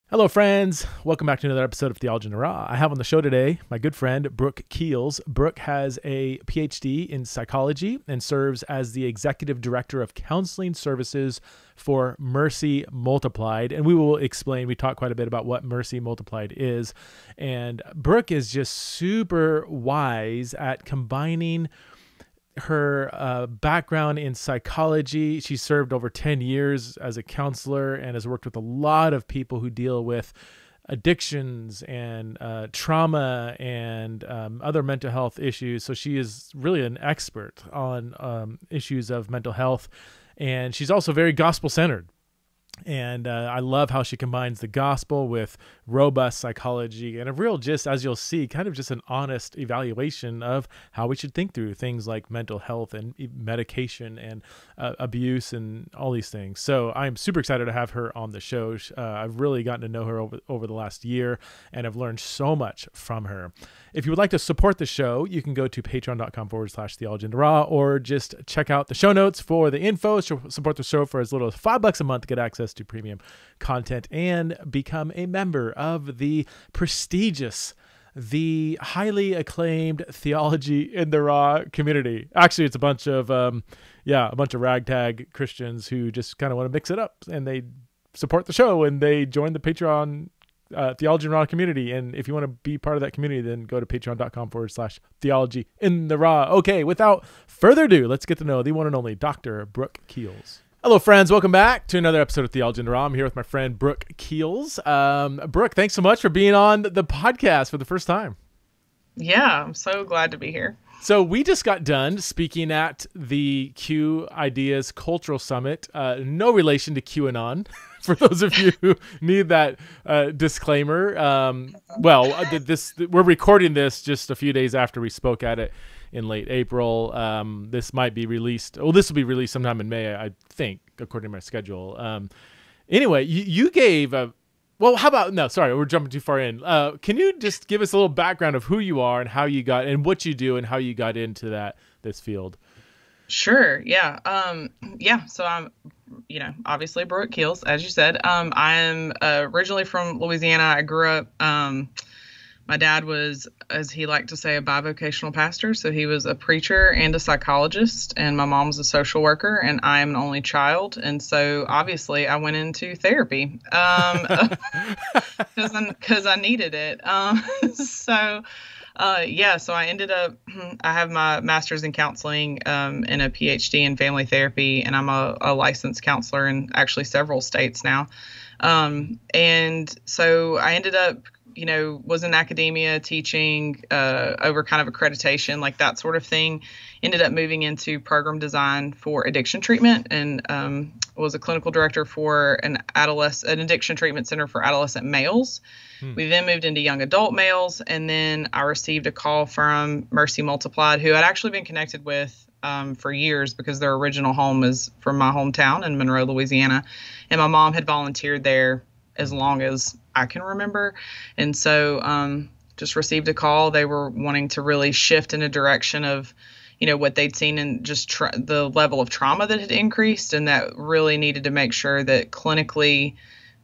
Hello, friends. Welcome back to another episode of Theology in the Raw. I have on the show today my good friend, Brooke Keels. Brooke has a Ph.D. in psychology and serves as the executive director of counseling services for Mercy Multiplied. And we will explain, we talk quite a bit about what Mercy Multiplied is. And Brooke is just super wise at combining her background in psychology. She served over 10 years as a counselor and has worked with a lot of people who deal with addictions and trauma and other mental health issues. So she is really an expert on issues of mental health. And she's also very gospel-centered. And I love how she combines the gospel with robust psychology and a real, just as you'll see, kind of just an honest evaluation of how we should think through things like mental health and medication and abuse and all these things. So I'm super excited to have her on the show. I've really gotten to know her over the last year, and I've learned so much from her. If you would like to support the show, you can go to patreon.com/Theology in the Raw, or just check out the show notes for the info. Support the show for as little as $5 a month to get access to premium content and become a member of the prestigious, the highly acclaimed Theology in the Raw community. Actually, it's a bunch of ragtag Christians who just kind of want to mix it up, and they support the show and they join the Patreon Theology in the Raw community. And if you want to be part of that community, then go to patreon.com/Theology in the Raw. Okay, without further ado, let's get to know the one and only Dr. Brooke Keels. Hello, friends. Welcome back to another episode of Theology in the Raw. I'm here with my friend Brooke Keels. Brooke, thanks so much for being on the podcast for the first time. Yeah, I'm so glad to be here. So we just got done speaking at the Q Ideas Cultural Summit. No relation to QAnon, for those of you who need that disclaimer. We're recording this just a few days after we spoke at it in late April. This might be released. Well, this will be released sometime in May, I think, according to my schedule. Anyway, you gave a... Well, how about... No, sorry, we're jumping too far in. Can you just give us a little background of who you are and how you got... and what you do and how you got into this field? Sure, yeah. So I'm, obviously Brooke Keels, as you said. I'm originally from Louisiana. I grew up... my dad was, as he liked to say, a bivocational pastor. So he was a preacher and a psychologist, and my mom was a social worker, and I am an only child. And so obviously I went into therapy because I needed it. So I ended up, I have my master's in counseling and a PhD in family therapy, and I'm a licensed counselor in actually several states now. And so I ended up, was in academia teaching over kind of accreditation, like that sort of thing. Ended up moving into program design for addiction treatment, and was a clinical director for an addiction treatment center for adolescent males. We then moved into young adult males, and then I received a call from Mercy Multiplied, who I'd actually been connected with for years because their original home is from my hometown in Monroe, Louisiana, and my mom had volunteered there as long as I can remember. And so just received a call. They were wanting to really shift in a direction of, what they'd seen and just the level of trauma that had increased, and that really needed to make sure that clinically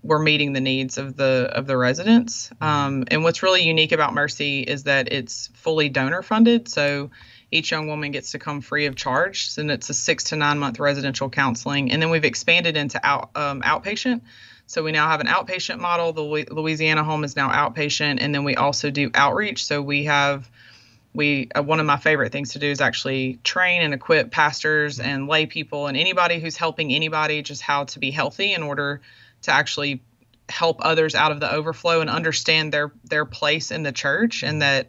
we're meeting the needs of the residents. And what's really unique about Mercy is that it's fully donor funded. So each young woman gets to come free of charge, and it's a 6 to 9 month residential counseling. And then we've expanded into outpatient. So we now have an outpatient model. The Louisiana home is now outpatient, and then we also do outreach. So one of my favorite things to do is actually train and equip pastors and lay people and anybody who's helping anybody just how to be healthy in order to actually help others out of the overflow and understand their place in the church, and that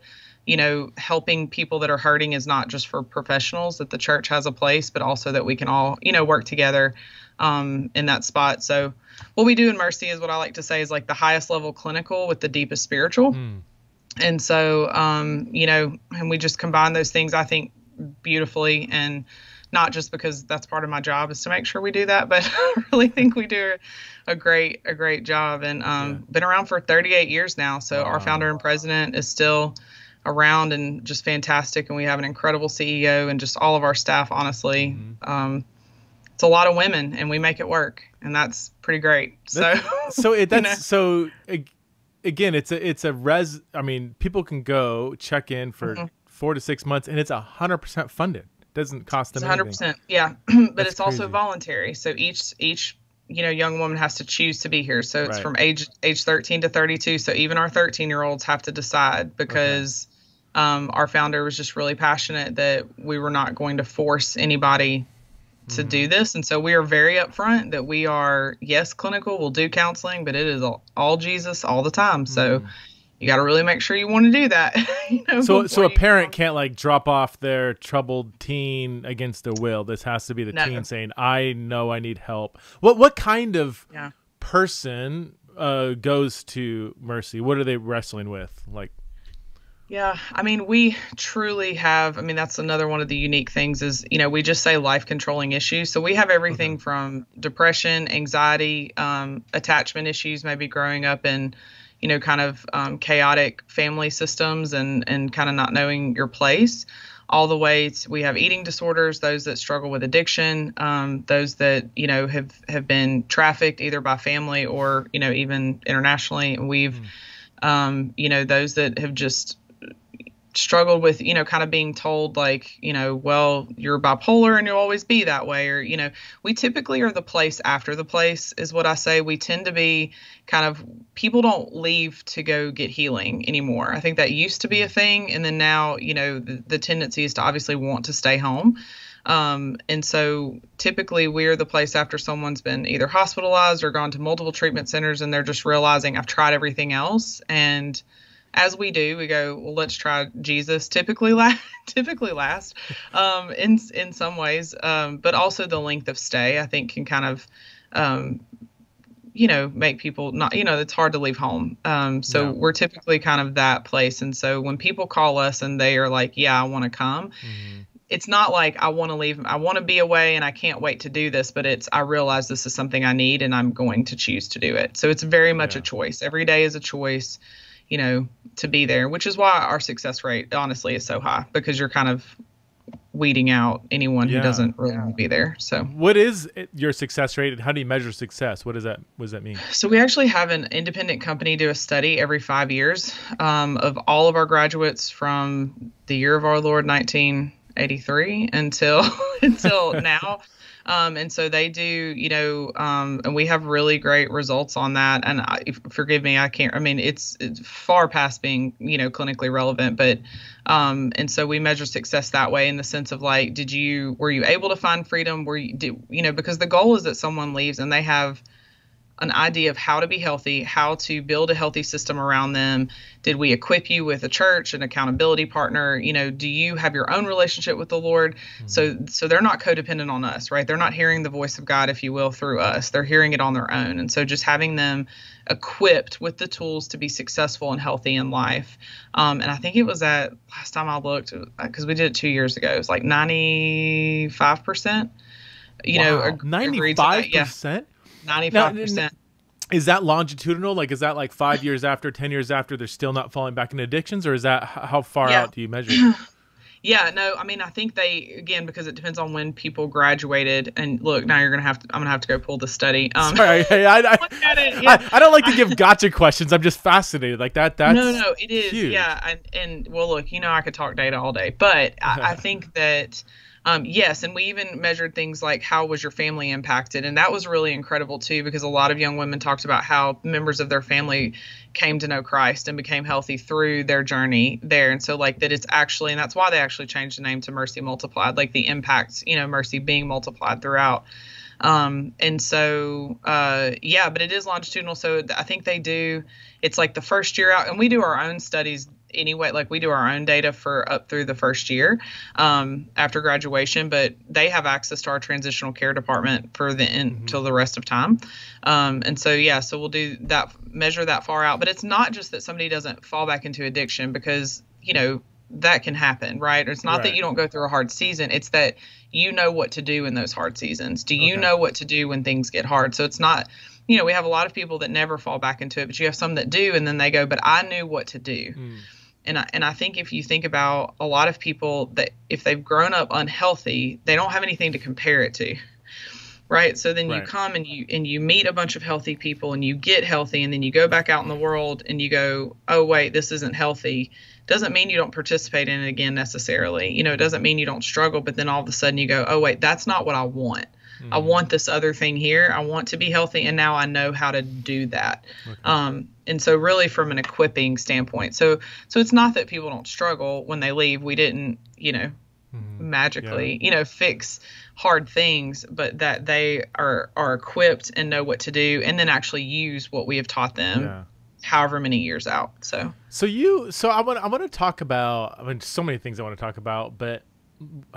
helping people that are hurting is not just for professionals, that the church has a place, but also that we can all work together in that spot. So what we do in Mercy is what I like to say is like the highest level clinical with the deepest spiritual. And so, and we just combine those things, I think, beautifully, and not just because that's part of my job is to make sure we do that, but I really think we do a great job, and been around for 38 years now. So our founder and president is still around and just fantastic. And we have an incredible CEO and just all of our staff, honestly, it's a lot of women, and we make it work, and that's pretty great. So, Again, it's a res. I mean, people can go check in for 4 to 6 months, and it's 100% funded. It doesn't cost them anything. 100%, yeah. But That's it's also crazy. voluntary. So each young woman has to choose to be here. So it's Right. from age 13 to 32. So even our 13-year-olds have to decide, because our founder was just really passionate that we were not going to force anybody to do this. And so we are very upfront that we are, yes, clinical, we'll do counseling, but it is all Jesus all the time. So you got to really make sure you want to do that. So a parent can't like drop off their troubled teen against their will. This has to be the teen saying, I know I need help. What kind of person goes to Mercy? What are they wrestling with? Like, yeah, I mean, we truly have, I mean, that's another one of the unique things is, we just say life controlling issues. So we have everything from depression, anxiety, attachment issues, maybe growing up in, kind of chaotic family systems and kind of not knowing your place, all the way to, we have eating disorders, those that struggle with addiction, those that, have been trafficked either by family or, even internationally. And we've, those that have just struggled with, kind of being told like, well, you're bipolar and you'll always be that way. Or, we typically are the place after the place is what I say. We tend to be kind of, people don't leave to go get healing anymore. I think that used to be a thing. And then now, the tendency is to obviously want to stay home. And so typically we're the place after someone's been either hospitalized or gone to multiple treatment centers, and they're just realizing I've tried everything else. And as we do, we go, well, let's try Jesus. Typically last in some ways, but also the length of stay, I think, can kind of, make people not, it's hard to leave home. So we're typically kind of that place. And so when people call us and they are like, yeah, I want to come, it's not like I want to leave, I want to be away and I can't wait to do this, but it's, I realize this is something I need and I'm going to choose to do it. So it's very much a choice. Every day is a choice, to be there, which is why our success rate honestly is so high, because you're kind of weeding out anyone who doesn't really want to be there. So what is your success rate and how do you measure success? What does that mean? So we actually have an independent company do a study every 5 years, of all of our graduates from the year of our Lord, 1983 until now. And so they do, and we have really great results on that. And forgive me, it's far past being, clinically relevant, but, and so we measure success that way in the sense of like, were you able to find freedom? Because the goal is that someone leaves and they have an idea of how to be healthy, how to build a healthy system around them. Did we equip you with a church, an accountability partner? Do you have your own relationship with the Lord? So they're not codependent on us, right? They're not hearing the voice of God, if you will, through us. They're hearing it on their own. And so just having them equipped with the tools to be successful and healthy in life. And I think it was last time I looked, because we did it 2 years ago, it was like 95%, Wow. 95%? 95%. Is that longitudinal? Like, is that like 5 years after, 10 years after, they're still not falling back into addictions? Or is that how far out do you measure? Yeah, no, I mean, I think again, because it depends on when people graduated. And look, now I'm going to have to go pull the study. Sorry, I don't like to give gotcha questions. I'm just fascinated. Like that's No, it is. huge. Yeah. And well, look, I could talk data all day, but I think that, yes. And we even measured things like how was your family impacted? And that was really incredible too, because a lot of young women talked about how members of their family came to know Christ and became healthy through their journey there. And so like that it's actually, and that's why they actually changed the name to Mercy Multiplied, like the impact, mercy being multiplied throughout. And so, but it is longitudinal. So I think it's like the first year out, and we do our own studies anyway, like we do our own data for up through the first year, after graduation, but they have access to our transitional care department for till the rest of time. And so, so we'll do that, measure that far out, but it's not just that somebody doesn't fall back into addiction, because, that can happen, right? It's not that you don't go through a hard season. It's that you know what to do in those hard seasons. Do you know what to do when things get hard? So it's not, we have a lot of people that never fall back into it, but you have some that do, and then they go, but I knew what to do. And I think if you think about a lot of people that if they've grown up unhealthy, they don't have anything to compare it to. right? So then you Right. come and you meet a bunch of healthy people and you get healthy, and then you go back out in the world and you go, oh wait, this isn't healthy. Doesn't mean you don't participate in it again necessarily. It doesn't mean you don't struggle, but then all of a sudden you go, oh wait, that's not what I want. I want this other thing here. I want to be healthy, and now I know how to do that. Okay. And so really from an equipping standpoint, so it's not that people don't struggle when they leave. We didn't, magically, fix hard things, but that they are equipped and know what to do, and then actually use what we have taught them. Yeah. However many years out. So I want to talk about, so many things I want to talk about, but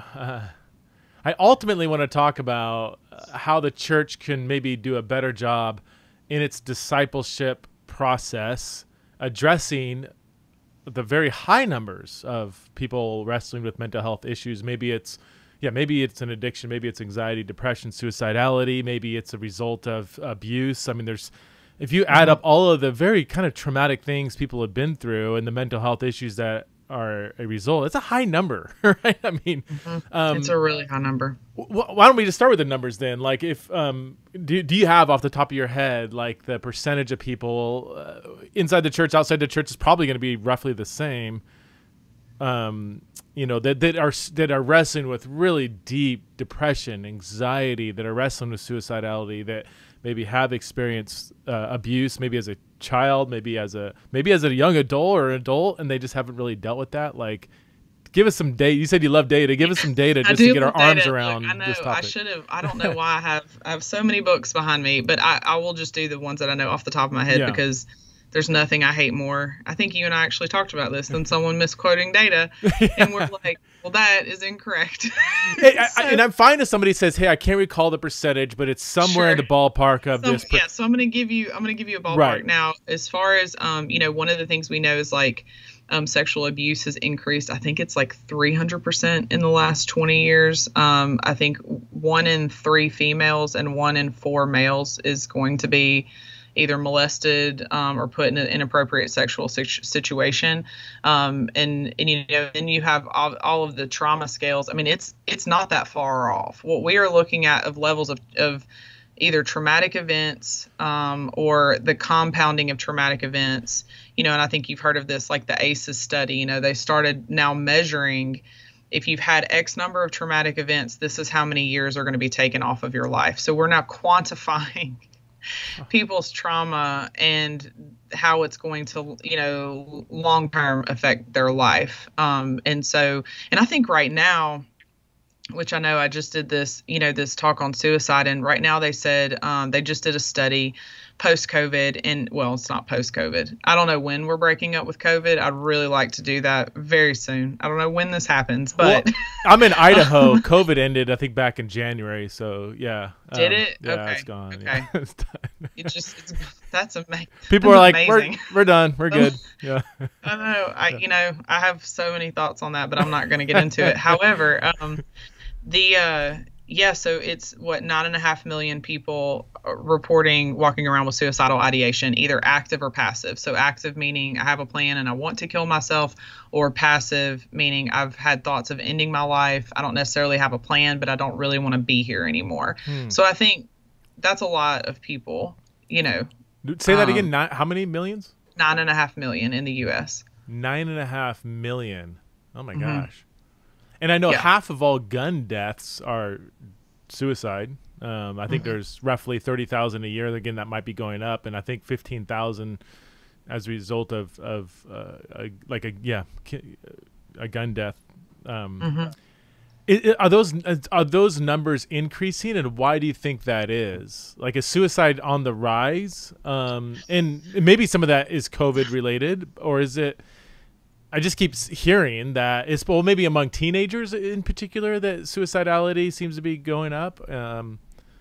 I ultimately want to talk about how the church can maybe do a better job in its discipleship process, addressing the very high numbers of people wrestling with mental health issues. Maybe it's an addiction, maybe it's anxiety, depression, suicidality, maybe it's a result of abuse. I mean, if you add up all of the very kind of traumatic things people have been through and the mental health issues that are a result, it's a high number, right? I mean, it's a really high number. Why don't we just start with the numbers then? Like, if do you have off the top of your head like the percentage of people inside the church, outside the church is probably going to be roughly the same. That are wrestling with really deep depression, anxiety, that are wrestling with suicidality, that maybe have experienced abuse, maybe as a child, maybe as a young adult or an adult, and they just haven't really dealt with that. Like, give us some data. You said you love data. Give us some data just to get our arms around this topic. I should have. I don't know why I have so many books behind me, but I will just do the ones that I know off the top of my head because there's nothing I hate more. I think you and I actually talked about this than someone misquoting data, and we're like, well, that is incorrect. And I'm fine if somebody says, "Hey, I can't recall the percentage, but it's somewhere in the ballpark of this." So I'm going to give you a ballpark. Right. Now, as far as one of the things we know is like sexual abuse has increased. I think it's like 300% in the last 20 years. I think 1 in 3 females and 1 in 4 males is going to be either molested or put in an inappropriate sexual situation. And then you have all of the trauma scales. I mean, it's not that far off. What we are looking at of levels of either traumatic events or the compounding of traumatic events, and I think you've heard of this, like the ACEs study. They started now measuring, if you've had X number of traumatic events, this is how many years are going to be taken off of your life. So we're now quantifying people's trauma and how it's going to, long term affect their life. And I think right now, which I know I just did this, this talk on suicide, and right now they said they just did a study post-COVID, and well, it's not post-COVID. I don't know when we're breaking up with COVID. I'd really like to do that very soon. I don't know when this happens, but I'm in Idaho. COVID ended, I think, back in January. So yeah. Did it? Yeah, okay. It's gone. Okay. Yeah, it's done. That's amazing. People are like, we're done. We're good. Yeah. I know. I have so many thoughts on that, but I'm not going to get into it. However, so it's 9.5 million people walking around with suicidal ideation, either active or passive. So active meaning I have a plan and I want to kill myself, or passive meaning I've had thoughts of ending my life. I don't necessarily have a plan, but I don't really want to be here anymore. So I think that's a lot of people, Say that again. How many millions? 9.5 million in the U.S. 9.5 million. Oh my gosh. And I know half of all gun deaths are suicide. I think there's roughly 30,000 a year. Again, that might be going up, and I think 15,000 as a result of a gun death. Are those numbers increasing, and why do you think that is? Like, is suicide on the rise? And maybe some of that is COVID related, or is it? I just keep hearing that it's maybe among teenagers in particular that suicidality seems to be going up.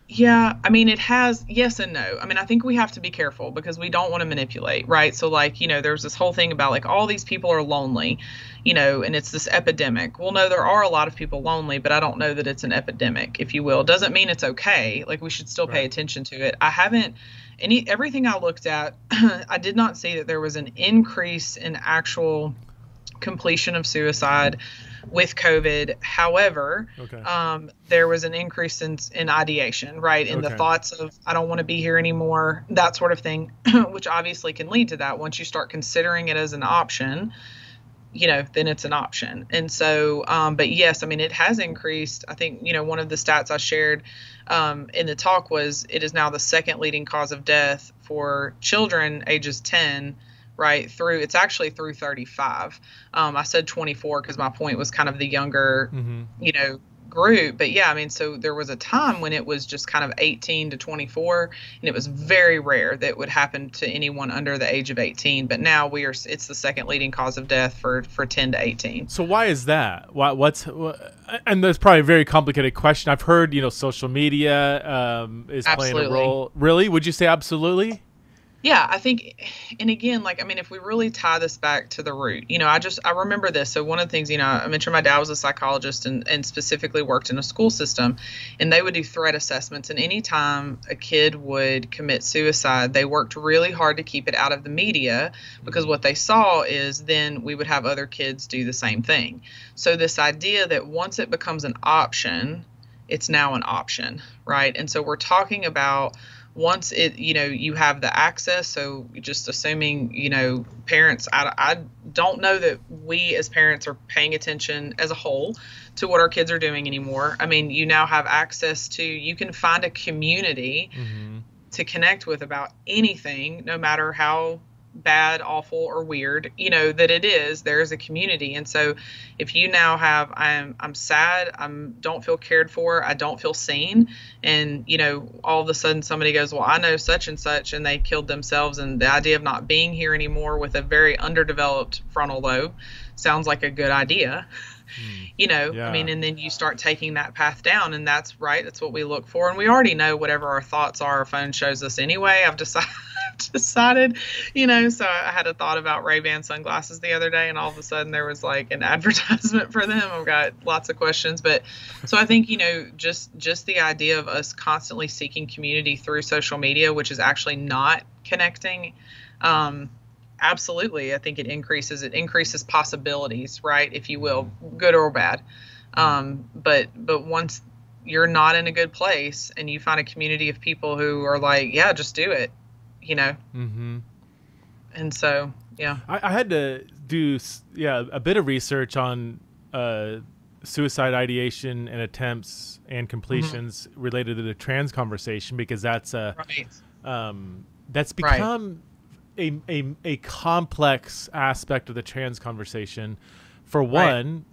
Yeah, I mean, it has yes and no. I mean, I think we have to be careful because we don't want to manipulate, right? So like, there's this whole thing about like all these people are lonely, and it's this epidemic. Well, no, there are a lot of people lonely, but I don't know that it's an epidemic, if you will. Doesn't mean it's okay. Like, we should still pay attention to it. I haven't everything I looked at, I did not see that there was an increase in actual completion of suicide with COVID. However, Okay. there was an increase in ideation, right? In the Okay. thoughts of, I don't want to be here anymore, that sort of thing, which obviously can lead to that. Once you start considering it as an option, then it's an option. And so, but yes, I mean, it has increased. I think, one of the stats I shared in the talk was it is now the second leading cause of death for children ages 10, right, it's actually through 35. I said 24 because my point was kind of the younger, group. But yeah, I mean, so there was a time when it was just kind of 18 to 24, and it was very rare that would happen to anyone under the age of 18. But now it's the second leading cause of death for 10 to 18. So why is that? And that's probably a very complicated question. I've heard, social media is playing a role. Really? Would you say absolutely? Yeah, I think, and again, if we really tie this back to the root, I remember this. So one of the things, I mentioned my dad was a psychologist and specifically worked in a school system, and they would do threat assessments. And anytime a kid would commit suicide, they worked really hard to keep it out of the media, because what they saw is then we would have other kids do the same thing. So this idea that once it becomes an option, it's now an option, right? And so we're talking about once you have the access. So just assuming, parents, I don't know that we as parents are paying attention as a whole to what our kids are doing anymore. I mean, you now have access you can find a community to connect with about anything, no matter how bad, awful, or weird, that it is. There is a community. And so if you now have, I'm sad, don't feel cared for, I don't feel seen, and all of a sudden somebody goes, well, I know such and such, and they killed themselves, and the idea of not being here anymore with a very underdeveloped frontal lobe sounds like a good idea. Yeah. I mean, and then you start taking that path down, and that's right. That's what we look for. And we already know whatever our thoughts are, our phone shows us anyway. I've decided, so I had a thought about Ray-Ban sunglasses the other day, and all of a sudden there was like an advertisement for them. I've got lots of questions, but so I think, just the idea of us constantly seeking community through social media, which is actually not connecting, absolutely. I think it increases possibilities, right? If you will, good or bad. But once you're not in a good place and you find a community of people who are like, yeah, just do it, And so, yeah. I had to do, a bit of research on suicide ideation and attempts and completions related to the trans conversation, because that's that's become a complex aspect of the trans conversation. For one,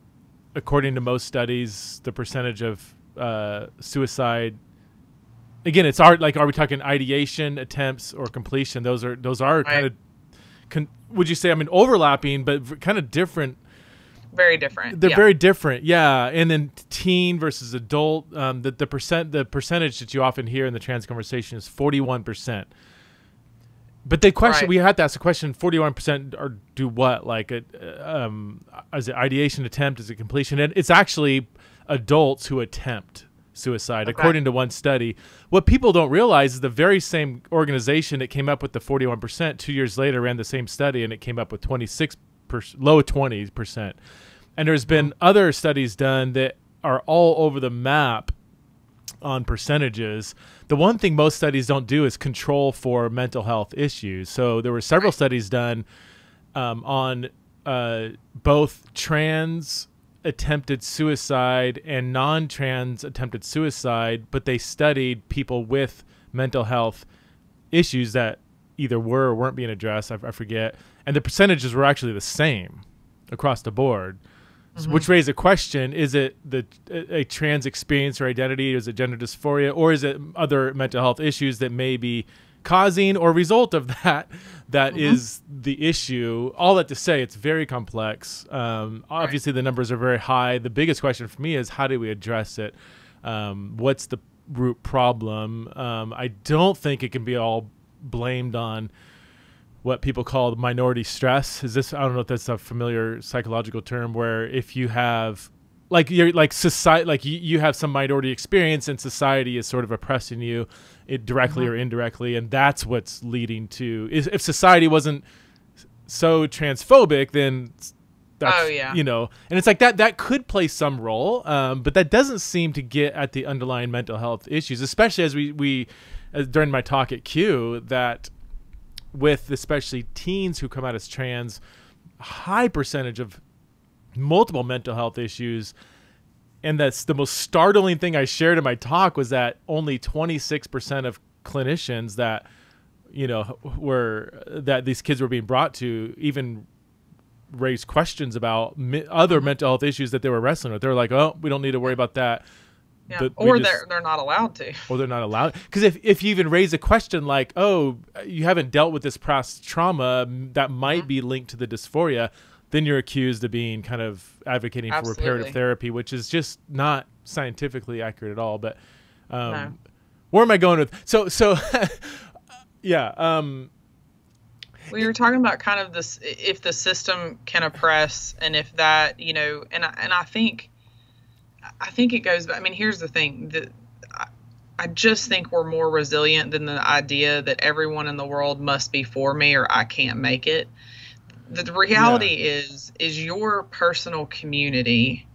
according to most studies, the percentage of suicide, again, it's are we talking ideation, attempts, or completion? Those are kind of, would you say, overlapping, but kind of different. Very different. They're very different, yeah. And then teen versus adult, the percentage that you often hear in the trans conversation is 41%. But the question we had to ask the question: 41% or do what? Like, is it ideation, attempt? Is it completion? And it's actually adults who attempt suicide, according to one study. What people don't realize is the very same organization that came up with the 41% 2 years later ran the same study, and it came up with 26%, low 20%. And there's been other studies done that are all over the map on percentages. The one thing most studies don't do is control for mental health issues. So there were several studies done on both trans attempted suicide and non-trans attempted suicide, but they studied people with mental health issues that either were or weren't being addressed. I forget. And the percentages were actually the same across the board. Which raised a question: is it a trans experience or identity? Is it gender dysphoria, or is it other mental health issues that may be causing or result of that? That is the issue. All that to say, it's very complex. Obviously, the numbers are very high. The biggest question for me is, how do we address it? What's the root problem? I don't think it can be all blamed on what people call minority stress. I don't know if that's a familiar psychological term, where if you have society, you have some minority experience and society is sort of oppressing you directly or indirectly. And that's what's leading to, if society wasn't so transphobic, then Oh yeah. And it's like that could play some role, but that doesn't seem to get at the underlying mental health issues, especially as we during my talk at Q, that with especially teens who come out as trans, high percentage of multiple mental health issues. And that's the most startling thing I shared in my talk, was that only 26% of clinicians that that these kids were being brought to even raised questions about other mental health issues that they were wrestling with. They're like, oh, we don't need to worry about that. Yeah. But or they're not allowed to. Or they're not allowed. Because if you even raise a question like, oh, you haven't dealt with this past trauma that might be linked to the dysphoria, then you're accused of being kind of advocating for reparative therapy, which is just not scientifically accurate at all. But no. Where am I going with? So yeah. We were talking about kind of this, if the system can oppress, and if that, and I think it goes, I mean, here's the thing, I just think we're more resilient than the idea that everyone in the world must be for me or I can't make it. The reality is your personal community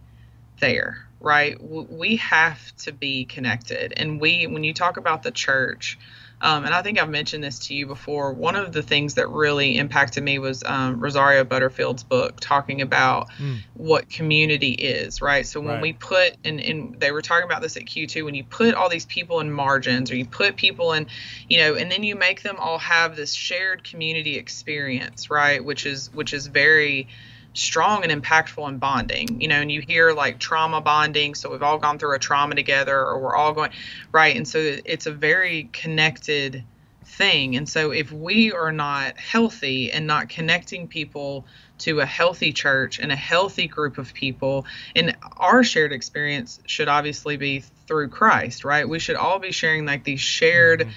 there, right? We have to be connected. And when you talk about the church, and I think I've mentioned this to you before, one of the things that really impacted me was Rosario Butterfield's book talking about what community is, right? So when we put, and they were talking about this at Q2, when you put all these people in margins, or you put people in, and then you make them all have this shared community experience, right? Which is very strong and impactful in bonding, and you hear like trauma bonding. So we've all gone through a trauma together, or we're all going, right. And so it's a very connected thing. And so if we are not healthy and not connecting people to a healthy church and a healthy group of people, and our shared experience should obviously be through Christ, right? We should all be sharing like these shared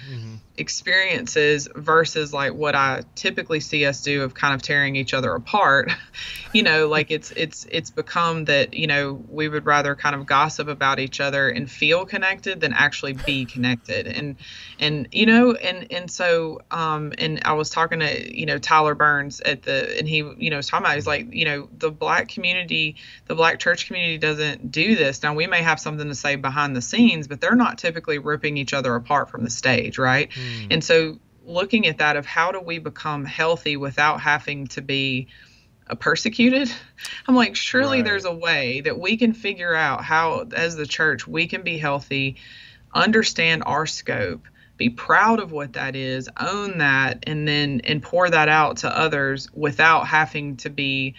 experiences versus like what I typically see us do of kind of tearing each other apart. Like it's become that, we would rather kind of gossip about each other and feel connected than actually be connected. And so and I was talking to, Tyler Burns and he, was talking about, he's like, the Black community, the Black church community doesn't do this. Now we may have something to say behind the scenes, but they're not typically ripping each other apart from the stage, right? And so looking at that, of how do we become healthy without having to be persecuted, I'm like, surely there's a way that we can figure out how, as the church, we can be healthy, understand our scope, be proud of what that is, own that, and pour that out to others without having to be,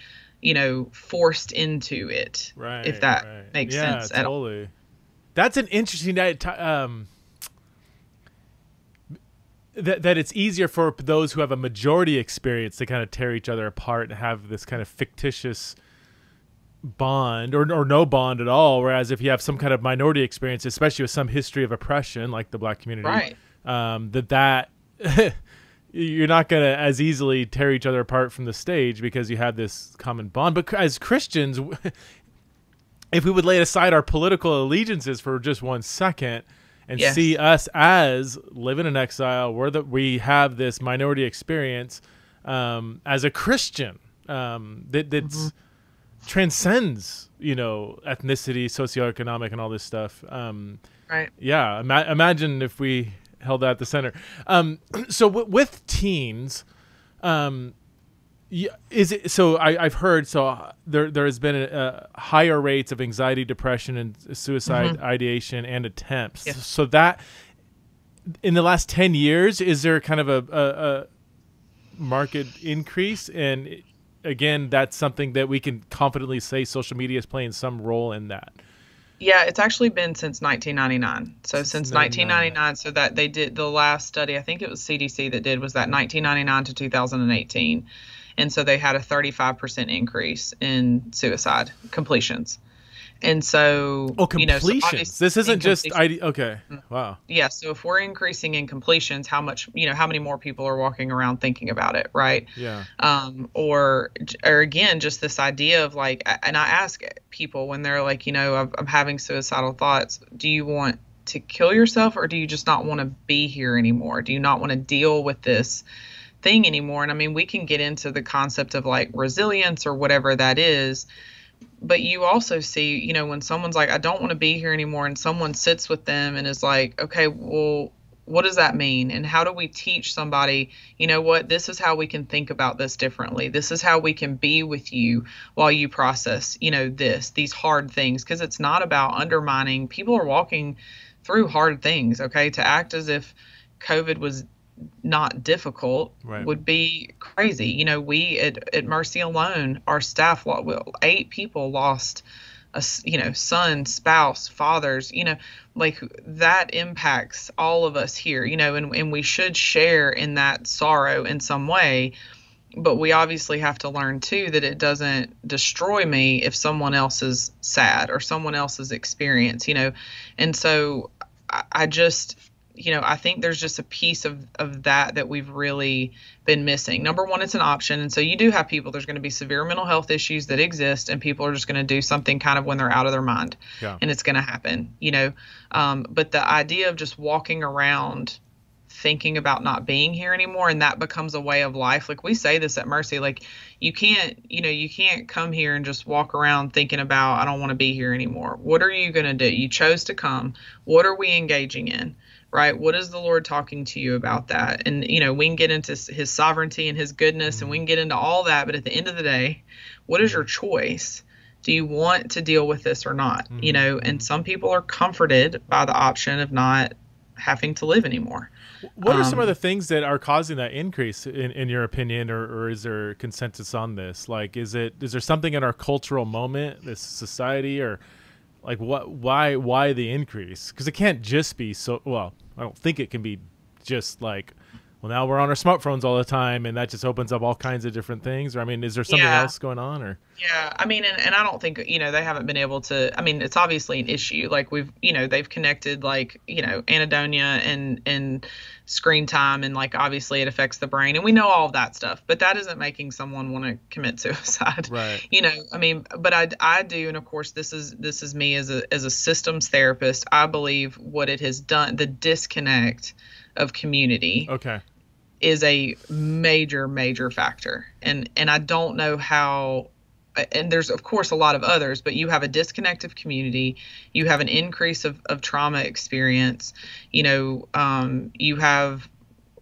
forced into it, if that makes sense at all. That's an interesting that it's easier for those who have a majority experience to kind of tear each other apart and have this kind of fictitious bond or no bond at all. Whereas if you have some kind of minority experience, especially with some history of oppression, like the Black community, that you're not going to as easily tear each other apart from the stage because you have this common bond. But as Christians, if we would lay aside our political allegiances for just 1 second and see us as living in exile, we have this minority experience as a Christian that transcends, ethnicity, socioeconomic, and all this stuff. Yeah, imagine if we held that at the center. So with teens, is it so? I've heard there has been a higher rates of anxiety, depression, and suicide ideation and attempts. Yes. So that in the last 10 years, is there kind of a market increase? And again, that's something that we can confidently say social media is playing some role in that. Yeah, it's actually been since 1999. So since 1999, so that they did the last study, I think it was CDC that did, was that 1999 to 2018. And so they had a 35% increase in suicide completions. And so, completions. So this isn't just okay. Wow. Yeah. So if we're increasing in completions, how much, how many more people are walking around thinking about it, right? Yeah. Or again, just this idea of like, and I ask people when they're like, I'm having suicidal thoughts. Do you want to kill yourself, or do you just not want to be here anymore? Do you not want to deal with this thing anymore. And I mean, we can get into the concept of like resilience or whatever that is, but you also see, you know, when someone's like, I don't want to be here anymore, and someone sits with them and is like, okay, well, what does that mean? And how do we teach somebody, you know what, this is how we can think about this differently. This is how we can be with you while you process, you know, these hard things. Because it's not about undermining. People are walking through hard things, okay? To act as if COVID was not difficult would be crazy. You know, we at Mercy alone, our staff, 8 people lost a, you know, son, spouse, fathers, you know, like that impacts all of us here, you know, and we should share in that sorrow in some way. But we obviously have to learn too that it doesn't destroy me if someone else is sad or someone else's experience, you know. And so I just, you know, I think there's just a piece of that we've really been missing. Number one, it's an option. And so you do have people, there's going to be severe mental health issues that exist, and people are just going to do something kind of when they're out of their mind. Yeah. And it's going to happen, you know. But the idea of just walking around thinking about not being here anymore, and that becomes a way of life. Like we say this at Mercy, like you can't come here and just walk around thinking about, I don't want to be here anymore. What are you going to do? You chose to come. What are we engaging in? Right? What is the Lord talking to you about that? And, you know, we can get into his sovereignty and his goodness, and we can get into all that. But at the end of the day, what is your choice? Do you want to deal with this or not? You know, and some people are comforted by the option of not having to live anymore. What are some of the things that are causing that increase in your opinion, or is there consensus on this? Like, is there something in our cultural moment, this society, or like why the increase? Because it can't just be I don't think it can be just like, well, now we're on our smartphones all the time, and that just opens up all kinds of different things. Or, I mean, is there something else going on? Or yeah, I mean, and I don't think, you know, they haven't been able to. I mean, it's obviously an issue. Like they've connected, like, you know, anhedonia and screen time, and like obviously it affects the brain, and we know all of that stuff. But that isn't making someone want to commit suicide. Right. You know, I mean, but I do, and of course this is me as a systems therapist. I believe what it has done, the disconnect of community. Okay. Is a major factor. And I don't know how, and there's of course a lot of others, but you have a disconnect of community, you have an increase of trauma experience, you know, you have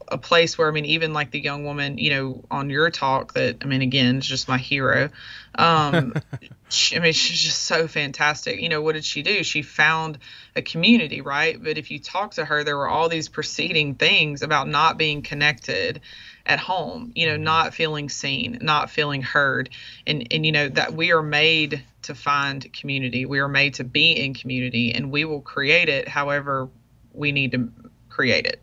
a place where, I mean, even like the young woman, you know, on your talk that, I mean, again, is just my hero. I mean, she's just so fantastic. You know, what did she do? She found a community, right? But if you talk to her, there were all these preceding things about not being connected at home, you know, not feeling seen, not feeling heard. And, you know, that we are made to find community. We are made to be in community, and we will create it however we need to create it.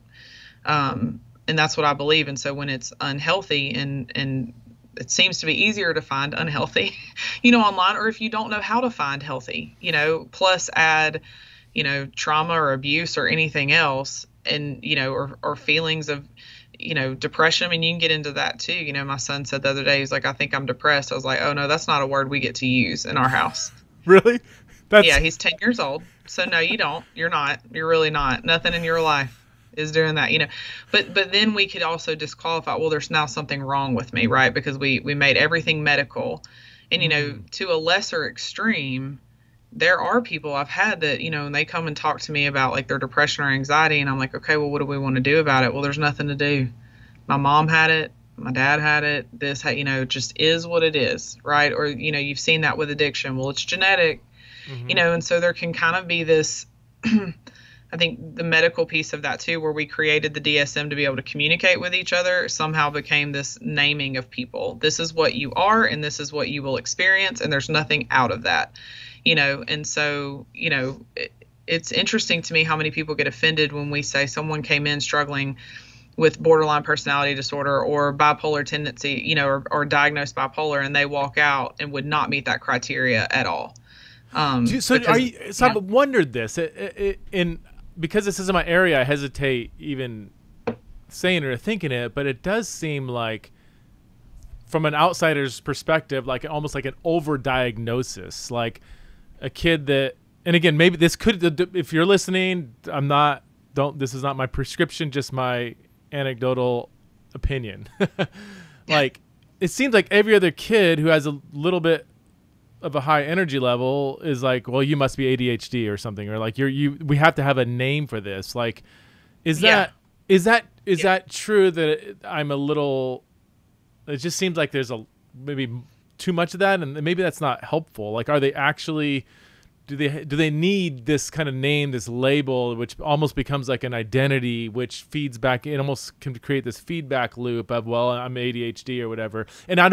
And that's what I believe. And so when it's unhealthy, and it seems to be easier to find unhealthy, you know, online, or if you don't know how to find healthy, you know, plus add, you know, trauma or abuse or anything else, and, you know, or feelings of, you know, depression. I mean, you can get into that too. You know, my son said the other day, he's like, I think I'm depressed. I was like, oh no, that's not a word we get to use in our house. Really? Yeah, he's 10 years old. So no, you don't. You're not. You're really not. Nothing in your life is doing that, you know. But then we could also disqualify, well, there's now something wrong with me, right? Because we made everything medical. And, you know, to a lesser extreme, there are people I've had that, you know, and they come and talk to me about like their depression or anxiety, and I'm like, okay, well, what do we want to do about it? Well, there's nothing to do. My mom had it. My dad had it. This, you know, just is what it is, right? Or, you know, you've seen that with addiction. Well, it's genetic, you know, and so there can kind of be this I think the medical piece of that too, where we created the DSM to be able to communicate with each other, somehow became this naming of people. This is what you are, and this is what you will experience, and there's nothing out of that, you know. And so, you know, it's interesting to me how many people get offended when we say someone came in struggling with borderline personality disorder or bipolar tendency, you know, or diagnosed bipolar, and they walk out and would not meet that criteria at all. I've wondered this, because this isn't my area, I hesitate even saying it or thinking it, but it does seem like, from an outsider's perspective, like almost like an overdiagnosis, like a kid that, and again, maybe this could, if you're listening, this is not my prescription, just my anecdotal opinion. Like, it seems like every other kid who has a little bit of a high energy level is like, well, you must be ADHD or something, or like we have to have a name for this. Like, is that true that I'm a little, it just seems like there's maybe too much of that, and maybe that's not helpful. Like, are they actually, do they need this kind of name, this label, which almost becomes like an identity, which feeds back, it almost can create this feedback loop of, well, I'm ADHD or whatever. And I'm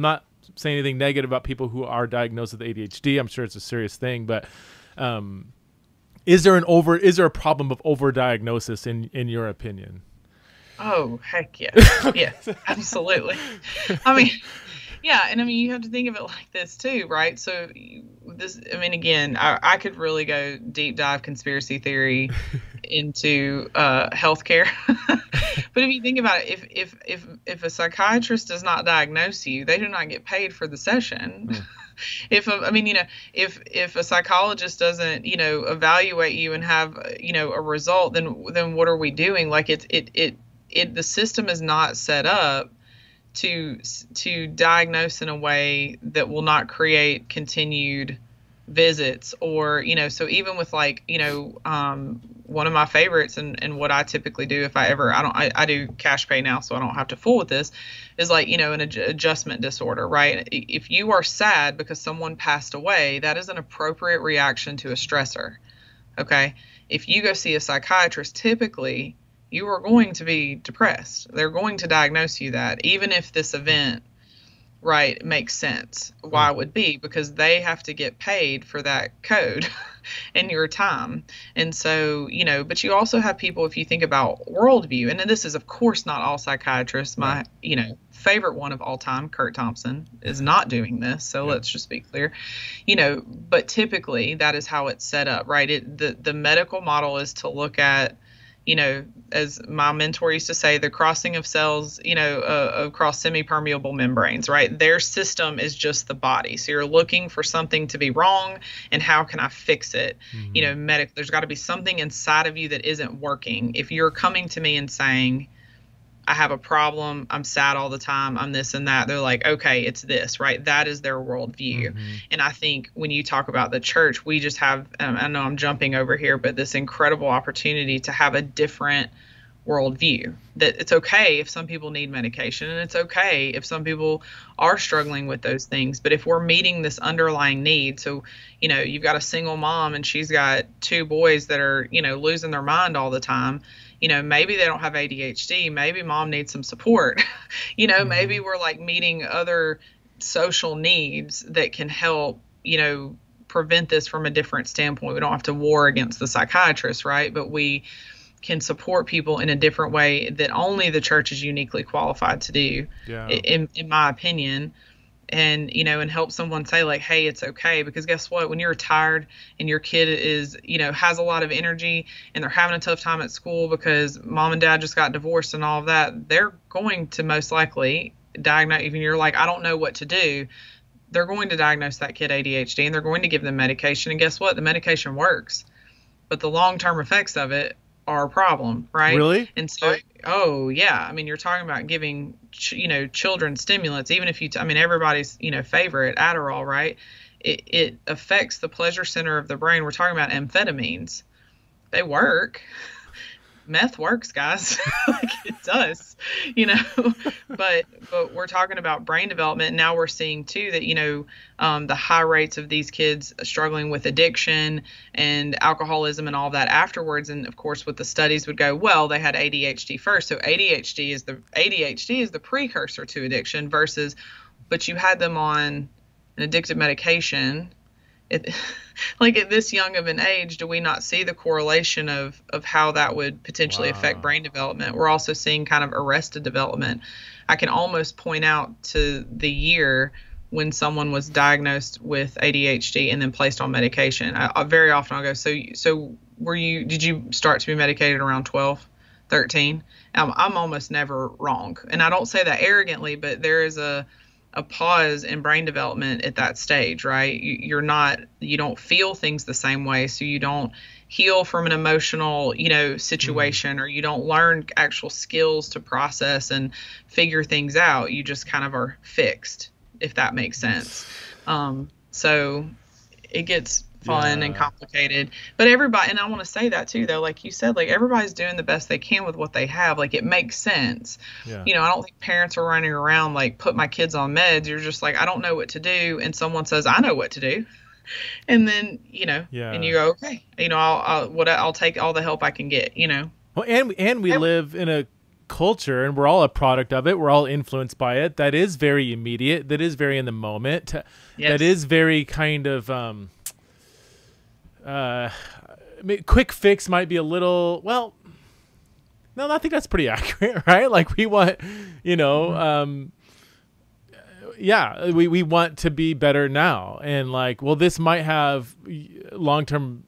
not saying anything negative about people who are diagnosed with ADHD. I'm sure it's a serious thing, but is there a problem of overdiagnosis in your opinion? Oh, heck yeah. Yes, absolutely. I mean, yeah. And I mean, you have to think of it like this too, right? So again, I could really go deep dive conspiracy theory into healthcare. But if you think about it, if a psychiatrist does not diagnose you, they do not get paid for the session. If a psychologist doesn't, evaluate you and have, a result, then what are we doing? Like, the system is not set up to diagnose in a way that will not create continued visits, or so even with, like, one of my favorites and what I typically do if I do cash pay now, so I don't have to fool with this, is like, an adjustment disorder, right? If you are sad because someone passed away, that is an appropriate reaction to a stressor. Okay. If you go see a psychiatrist, typically you are going to be depressed. They're going to diagnose you that, even if this event, right, makes sense why it would be, because they have to get paid for that code and your time. And so, but you also have people, if you think about worldview, and this is of course not all psychiatrists. My, favorite one of all time, Kurt Thompson, is not doing this. So let's just be clear, but typically that is how it's set up, right? The medical model is to look at, as my mentor used to say, the crossing of cells, across semi-permeable membranes, right? Their system is just the body. So you're looking for something to be wrong, and how can I fix it? Mm-hmm. There's got to be something inside of you that isn't working. If you're coming to me and saying, I have a problem, I'm sad all the time, I'm this and that, they're like, okay, it's this, right? That is their worldview. Mm-hmm. And I think when you talk about the church, we just have, I know I'm jumping over here, but this incredible opportunity to have a different worldview, that it's okay if some people need medication, and it's okay if some people are struggling with those things. But if we're meeting this underlying need, so, you've got a single mom and she's got two boys that are, losing their mind all the time. Maybe they don't have ADHD. Maybe mom needs some support. Mm-hmm. Maybe we're like meeting other social needs that can help, prevent this from a different standpoint. We don't have to war against the psychiatrist, right? But we can support people in a different way that only the church is uniquely qualified to do, in my opinion. And, and help someone say, like, hey, it's okay. Because guess what? When you're tired and your kid is, has a lot of energy and they're having a tough time at school because mom and dad just got divorced and all of that, they're going to most likely diagnose, even you're like, I don't know what to do. They're going to diagnose that kid ADHD, and they're going to give them medication. And guess what? The medication works, but the long-term effects of it are a problem, right? Really? And so, oh yeah, I mean, you're talking about giving, children stimulants, even if everybody's, favorite, Adderall, right? It affects the pleasure center of the brain. We're talking about amphetamines. They work. Meth works, guys. Like, it does, but we're talking about brain development. Now we're seeing too that, the high rates of these kids struggling with addiction and alcoholism and all that afterwards. And of course, what the studies would go, well, they had ADHD first. So ADHD is the precursor to addiction but you had them on an addictive medication. Like, at this young of an age, do we not see the correlation of how that would potentially affect brain development? We're also seeing kind of arrested development. I can almost point out to the year when someone was diagnosed with ADHD and then placed on medication. I very often I'll go, so did you start to be medicated around 12, 13? I'm almost never wrong. And I don't say that arrogantly, but there is a pause in brain development at that stage, right? You don't feel things the same way, so you don't heal from an emotional, situation, or you don't learn actual skills to process and figure things out. You just kind of are fixed, if that makes sense. So it gets fun and complicated, but everybody, and I want to say that too, though, like you said, like everybody's doing the best they can with what they have. Like it makes sense. I don't think parents are running around like, put my kids on meds. You're just like, I don't know what to do, and someone says, I know what to do, and then and you go, okay, I'll take all the help I can get. Well, and we live in a culture, and we're all a product of it. We're all influenced by it. That is very immediate. That is very in the moment. That is very kind of quick fix might be a little, well, no, I think that's pretty accurate, right? Like we want, we want to be better now. And like, well, this might have long-term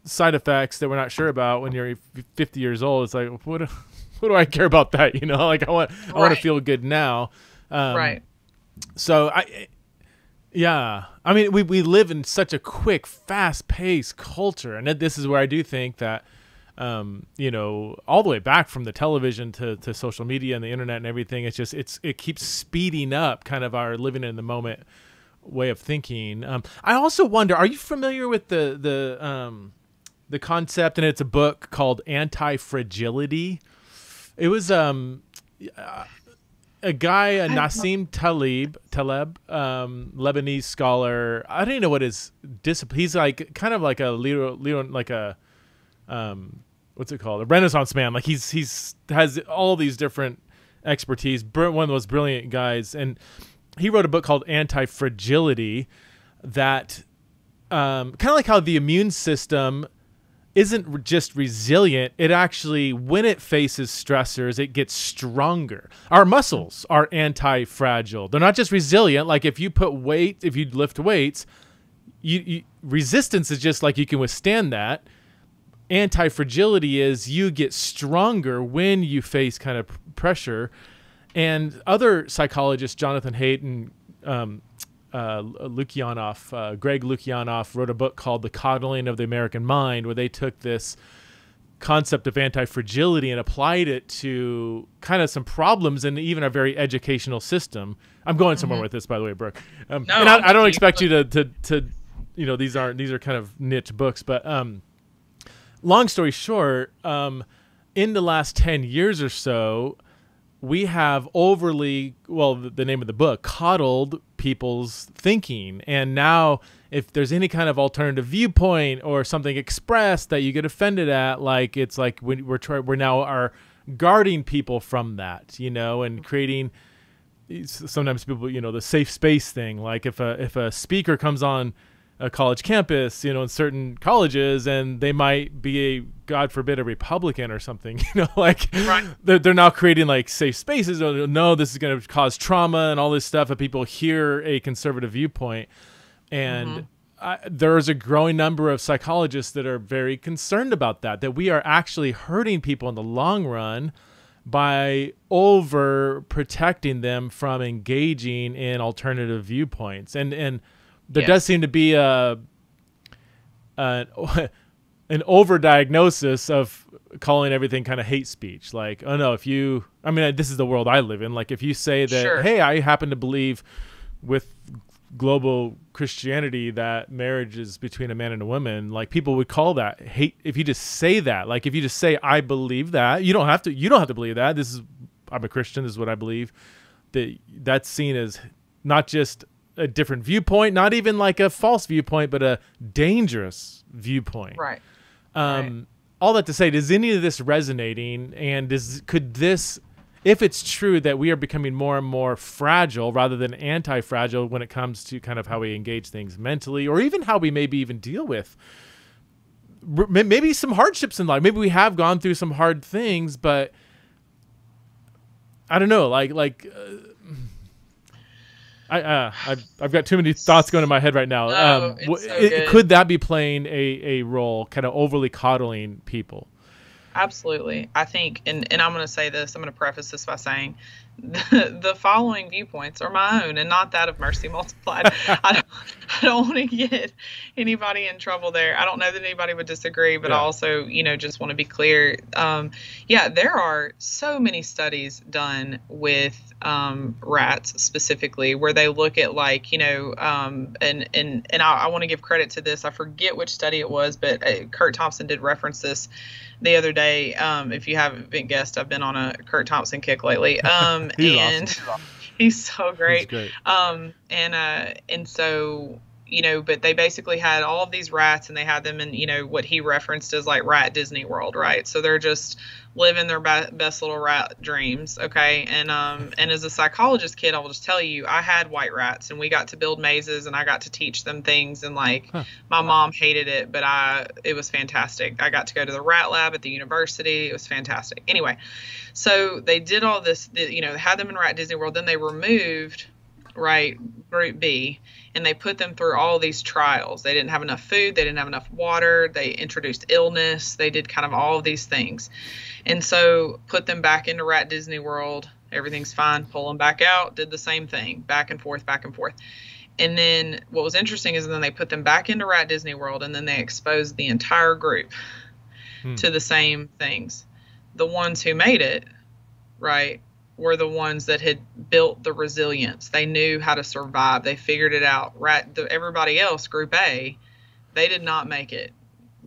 side effects that we're not sure about when you're 50 years old. It's like, what do I care about that? Like I want to feel good now. Right. So I mean, we live in such a quick, fast-paced culture, and this is where I do think that, all the way back from the television to social media and the internet and everything, it keeps speeding up kind of our living in the moment way of thinking. I also wonder, are you familiar with the concept? And it's a book called Anti-Fragility. It was a guy, Nassim Taleb, Lebanese scholar. I don't even know what his discipline. He's like kind of like a like a what's it called? A Renaissance man. Like he's has all these different expertise. One of those brilliant guys, and he wrote a book called Anti-Fragility that kind of like how the immune system isn't just resilient. It actually, when it faces stressors, it gets stronger. Our muscles are anti-fragile. They're not just resilient. Like if you lift weights, resistance is just like you can withstand that. Anti-fragility is you get stronger when you face kind of pressure. And other psychologists, Jonathan Haidt and Greg Lukianoff wrote a book called The Coddling of the American Mind, where they took this concept of anti-fragility and applied it to kind of some problems in even a very educational system. I'm going somewhere with this, by the way, Brooke. And I don't expect you to these are kind of niche books, but long story short, in the last 10 years or so, we have the name of the book, coddled people's thinking. And now if there's any kind of alternative viewpoint or something expressed that you get offended at, like it's like we're now are guarding people from that, and creating sometimes people, the safe space thing. Like if a speaker comes on a college campus, in certain colleges, and they might be God forbid, a Republican or something, like they're now creating like safe spaces. No, this is going to cause trauma and all this stuff. If people hear a conservative viewpoint, and there's a growing number of psychologists that are very concerned about that we are actually hurting people in the long run by over protecting them from engaging in alternative viewpoints. And there does seem to be an overdiagnosis of calling everything kind of hate speech. Like, oh no, this is the world I live in. Like if you say that, hey, I happen to believe with global Christianity that marriage is between a man and a woman, like people would call that hate. If you just say that, like if you just say, I believe that, you don't have to believe that. I'm a Christian. This is what I believe. That's seen as not just a different viewpoint, not even like a false viewpoint, but a dangerous viewpoint. Right. All that to say, does any of this resonating? And could this, if it's true that we are becoming more and more fragile rather than anti-fragile when it comes to kind of how we engage things mentally, or even how we maybe even deal with maybe some hardships in life. Maybe we have gone through some hard things, but I don't know, I've got too many thoughts going in my head right now. Could that be playing a role, kind of overly coddling people? Absolutely. I think, and I'm going to say this, I'm going to preface this by saying the following viewpoints are my own and not that of Mercy Multiplied. I don't want to get anybody in trouble there. I don't know that anybody would disagree, but I also, just want to be clear. Yeah, there are so many studies done with rats specifically where they look at and I want to give credit to this. I forget which study it was, but Kurt Thompson did reference this the other day. If you haven't been guessed, I've been on a Kurt Thompson kick lately. He's and awesome. He's so great. He's great. And so, but they basically had all of these rats and they had them in, what he referenced as like Rat Disney World, right? So they're just living their best little rat dreams. Okay. And as a psychologist kid, I will just tell you, I had white rats and we got to build mazes and I got to teach them things. And my mom hated it, but it was fantastic. I got to go to the rat lab at the university. It was fantastic. Anyway, so they did all this, had them in Rat Disney World. Then they removed, right, Group B, and they put them through all these trials. They didn't have enough food. They didn't have enough water. They introduced illness. They did kind of all of these things. And so put them back into Rat Disney World. Everything's fine. Pull them back out. Did the same thing. Back and forth, back and forth. And then what was interesting is then they put them back into Rat Disney World, and then they exposed the entire group to the same things. The ones who made it, right, were the ones that had built the resilience. They knew how to survive. They figured it out. Everybody else, Group A, they did not make it.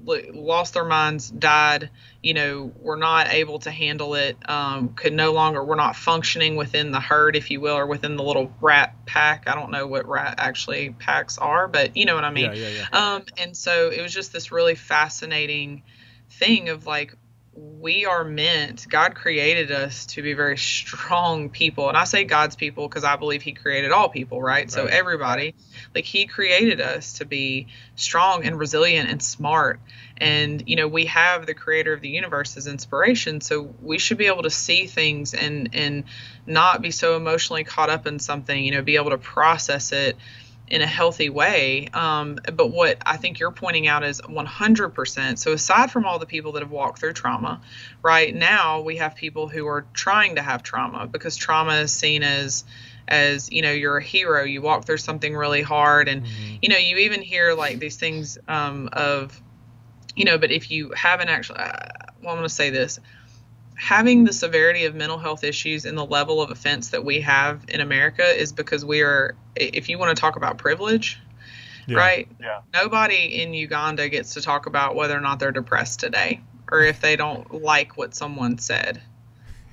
Lost their minds, died, were not able to handle it, were not functioning within the herd, if you will, or within the little rat pack. I don't know what rat actually packs are, but you know what I mean? Yeah. And so it was just this really fascinating thing of God created us to be very strong people. And I say God's people because I believe he created all people, right? So everybody, he created us to be strong and resilient and smart. And, we have the creator of the universe as inspiration. So we should be able to see things and not be so emotionally caught up in something, be able to process it in a healthy way. But what I think you're pointing out is 100%. So aside from all the people that have walked through trauma, right now we have people who are trying to have trauma because trauma is seen as you're a hero. You walk through something really hard. And, you even hear these things but if you haven't actually, I'm going to say this, having the severity of mental health issues and the level of offense that we have in America is because if you want to talk about privilege, right? Yeah. Nobody in Uganda gets to talk about whether or not they're depressed today or if they don't like what someone said.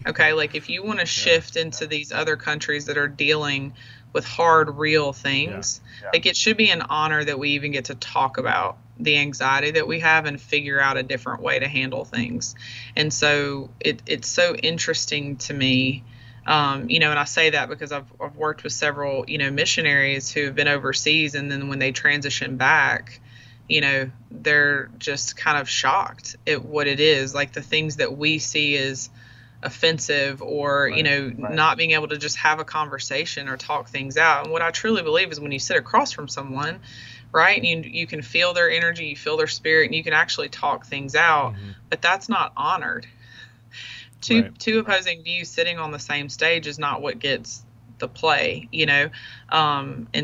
Okay. If you want to shift into these other countries that are dealing with hard, real things, it should be an honor that we even get to talk about the anxiety that we have and figure out a different way to handle things. And so it's so interesting to me, and I say that because I've worked with several, missionaries who have been overseas, and then when they transition back, they're just kind of shocked at what it is, the things that we see as offensive or, not being able to just have a conversation or talk things out. And what I truly believe is when you sit across from someone, right, and you can feel their energy, you feel their spirit, and you can actually talk things out, but that's not honored. Two opposing views sitting on the same stage is not what gets the play, and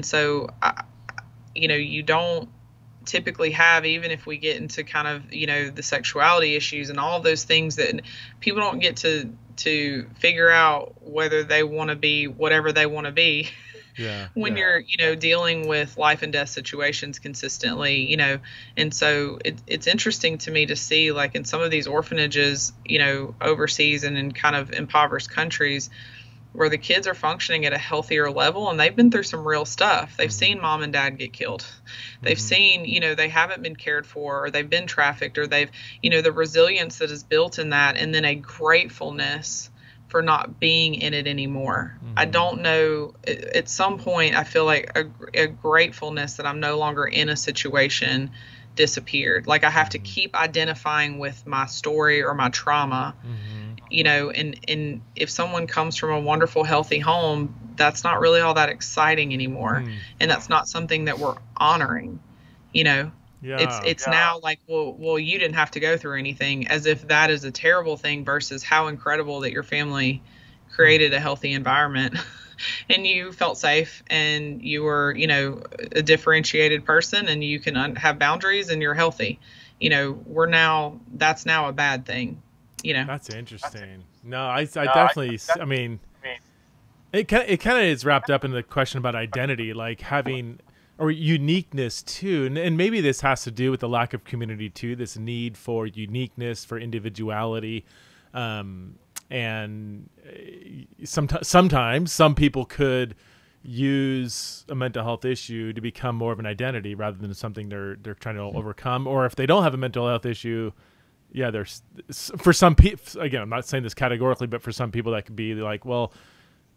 so, you don't typically have, even if we get into kind of, the sexuality issues and all those things that people don't get to figure out whether they want to be whatever they want to be. When you're, dealing with life and death situations consistently, and so it's interesting to me to see in some of these orphanages, overseas and in kind of impoverished countries where the kids are functioning at a healthier level and they've been through some real stuff. They've seen mom and dad get killed. They've seen, they haven't been cared for, or they've been trafficked, or they've, the resilience that is built in that, and then a gratefulness for not being in it anymore. I don't know, at some point I feel like a gratefulness that I'm no longer in a situation disappeared. I have to keep identifying with my story or my trauma, and if someone comes from a wonderful, healthy home, that's not really all that exciting anymore. And that's not something that we're honoring, It's now well, you didn't have to go through anything, as if that is a terrible thing versus how incredible that your family created a healthy environment and you felt safe and you were, you know, a differentiated person and you can have boundaries and you're healthy. You know, that's now a bad thing, you know. That's interesting. No, I definitely, I mean, it kind of is wrapped up in the question about identity, like having or uniqueness too, and maybe this has to do with the lack of community too. This need for uniqueness, for individuality, and sometimes some people could use a mental health issue to become more of an identity rather than something they're trying to overcome. Or if they don't have a mental health issue, yeah, there's for some people. Again, I'm not saying this categorically, but for some people that could be like, well,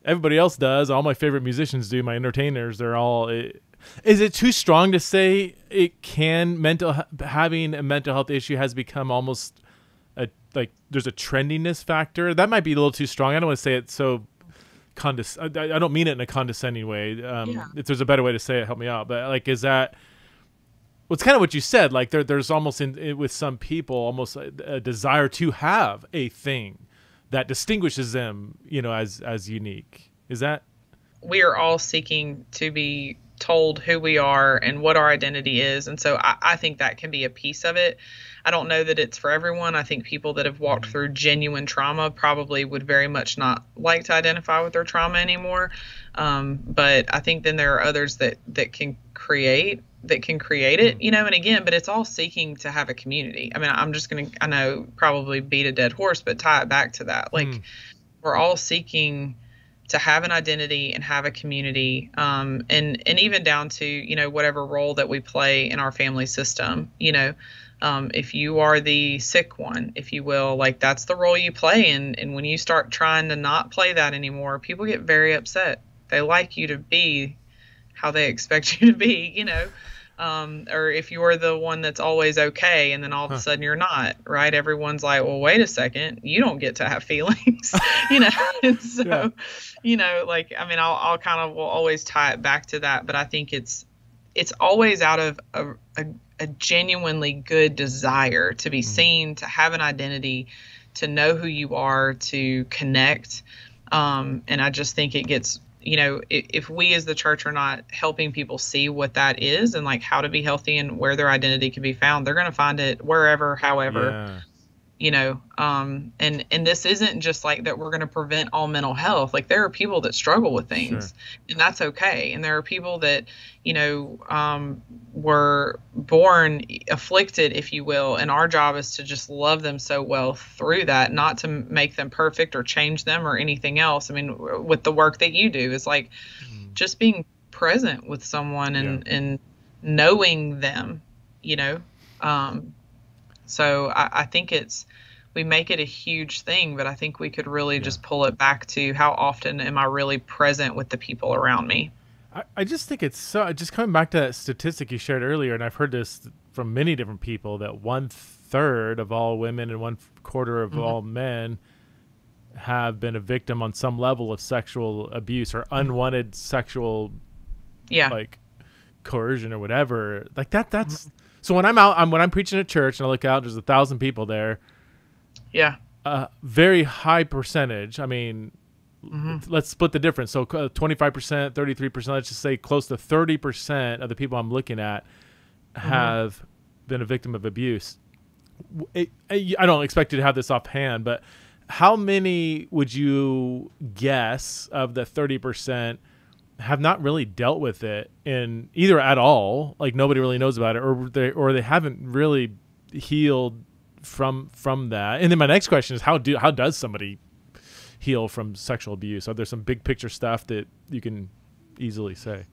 everybody else does. All my favorite musicians do. My entertainers, they're all. Is it too strong to say it can having a mental health issue has become almost like there's a trendiness factor? That might be a little too strong. I don't want to say it so I don't mean it in a condescending way. If there's a better way to say it, help me out. But like, is that? Well, it's kind of what you said. Like there's almost with some people almost a desire to have a thing that distinguishes them, you know, as unique. Is that? We are all seeking to be told who we are and what our identity is. And so I think that can be a piece of it. I don't know that it's for everyone. I think people that have walked through genuine trauma probably would very much not like to identify with their trauma anymore. But I think then there are others that can create it, you know, and again, but it's all seeking to have a community. I mean, I'm just going to, I know probably beat a dead horse, but tie it back to that. Like we're all seeking to have an identity and have a community, and even down to, you know, whatever role that we play in our family system, you know, if you are the sick one, if you will, like that's the role you play. And when you start trying to not play that anymore, people get very upset. They like you to be how they expect you to be, you know, or if you're the one that's always okay and then all of a sudden you're not, right? Everyone's like, well, wait a second, you don't get to have feelings, you know? And so, you know, like, I mean, I'll kind of will always tie it back to that, but I think it's always out of a genuinely good desire to be seen, to have an identity, to know who you are, to connect. And I just think it gets, you know, if we as the church are not helping people see what that is and like how to be healthy and where their identity can be found, they're going to find it wherever, however, you know, and this isn't just like that we're going to prevent all mental health. Like there are people that struggle with things and that's okay. And there are people that, you know, were born afflicted, if you will. And our job is to just love them so well through that, not to make them perfect or change them or anything else. I mean, with the work that you do is like just being present with someone and knowing them, you know, so I think we make it a huge thing, but I think we could really just pull it back to how often am I really present with the people around me? I just think it's so, just coming back to that statistic you shared earlier, and I've heard this from many different people, that 1/3 of all women and 1/4 of all men have been a victim on some level of sexual abuse or unwanted sexual like coercion or whatever. Like that's so when I'm preaching at church and I look out, there's 1,000 people there. Very high percentage. I mean, let's split the difference. So 25%, 33%, let's just say close to 30% of the people I'm looking at have been a victim of abuse. I don't expect you to have this offhand, but how many would you guess of the 30% have not really dealt with it in either at all, like nobody really knows about it, or they haven't really healed from that? And then my next question is how does somebody heal from sexual abuse? Are there some big picture stuff that you can easily say?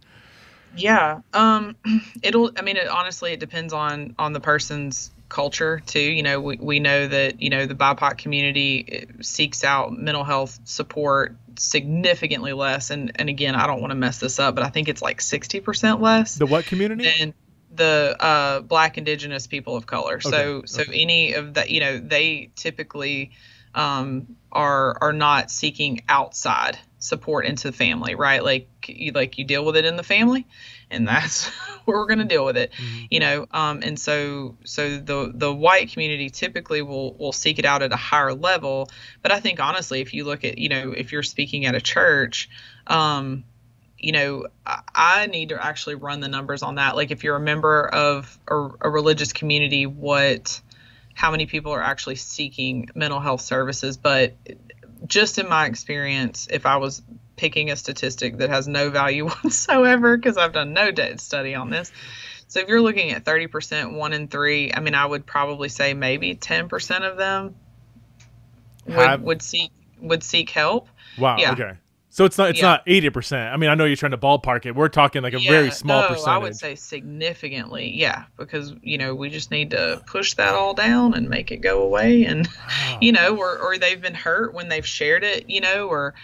Honestly, it depends on the person's culture too. You know, we know that, you know, the BIPOC community seeks out mental health support significantly less. And again, I don't want to mess this up, but I think it's like 60% less. The what community? Than the Black, Indigenous people of color. Okay. So any of that, you know, they typically are not seeking outside support into the family, right? Like you deal with it in the family, and that's where we're going to deal with it, and so the white community typically will seek it out at a higher level. But I think honestly, if you look at, if you're speaking at a church, I need to actually run the numbers on that. Like if you're a member of a religious community, how many people are actually seeking mental health services. But just in my experience, if I was picking a statistic that has no value whatsoever, because I've done no study on this. So if you're looking at 30%, 1 in 3, I mean, I would probably say maybe 10% of them would seek help. Wow. Yeah. Okay. So it's not 80%. I mean, I know you're trying to ballpark it. We're talking like a very small percentage. I would say significantly, because we just need to push that all down and make it go away, and or they've been hurt when they've shared it, or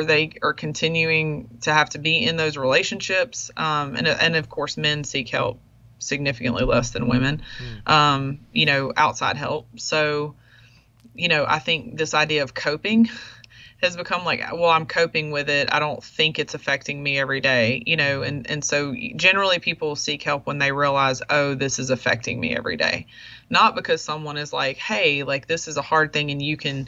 they are continuing to have to be in those relationships, and of course, men seek help significantly less than women, outside help. So, I think this idea of coping has become like, well, I'm coping with it. I don't think it's affecting me every day, and so generally people seek help when they realize, oh, this is affecting me every day. Not because someone is like, hey, like this is a hard thing and you can,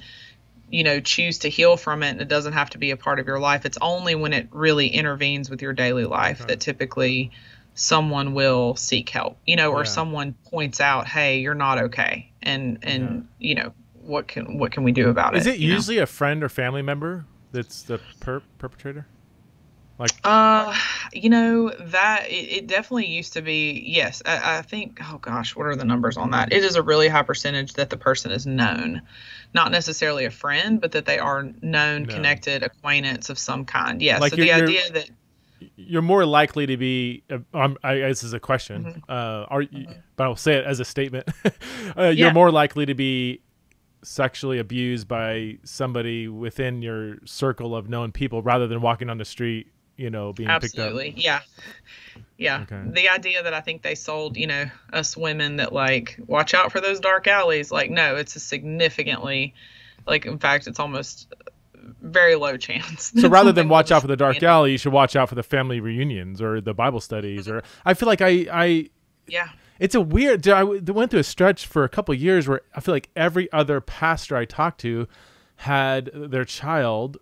choose to heal from it and it doesn't have to be a part of your life. It's only when it really intervenes with your daily life that typically someone will seek help, or someone points out, hey, you're not okay. And what can we do about it? Is it usually a friend or family member that's the perpetrator? Like, that it definitely used to be. Yes. I think, oh gosh, what are the numbers on that? It is a really high percentage that the person is known, not necessarily a friend, but that they are known, connected, acquaintance of some kind. Yeah. Like so the idea that you're more likely to be, this is a question, but I'll say it as a statement. You're more likely to be sexually abused by somebody within your circle of known people rather than walking on the street, being picked up. Absolutely. Yeah. Okay. The idea that I think they sold, us women that like, watch out for those dark alleys. Like, no, it's a significantly, like, in fact, it's almost very low chance. So rather than watch out for the dark alley, you should watch out for the family reunions or the Bible studies. Or I feel like it's a weird. I went through a stretch for a couple of years where I feel like every other pastor I talked to had their child,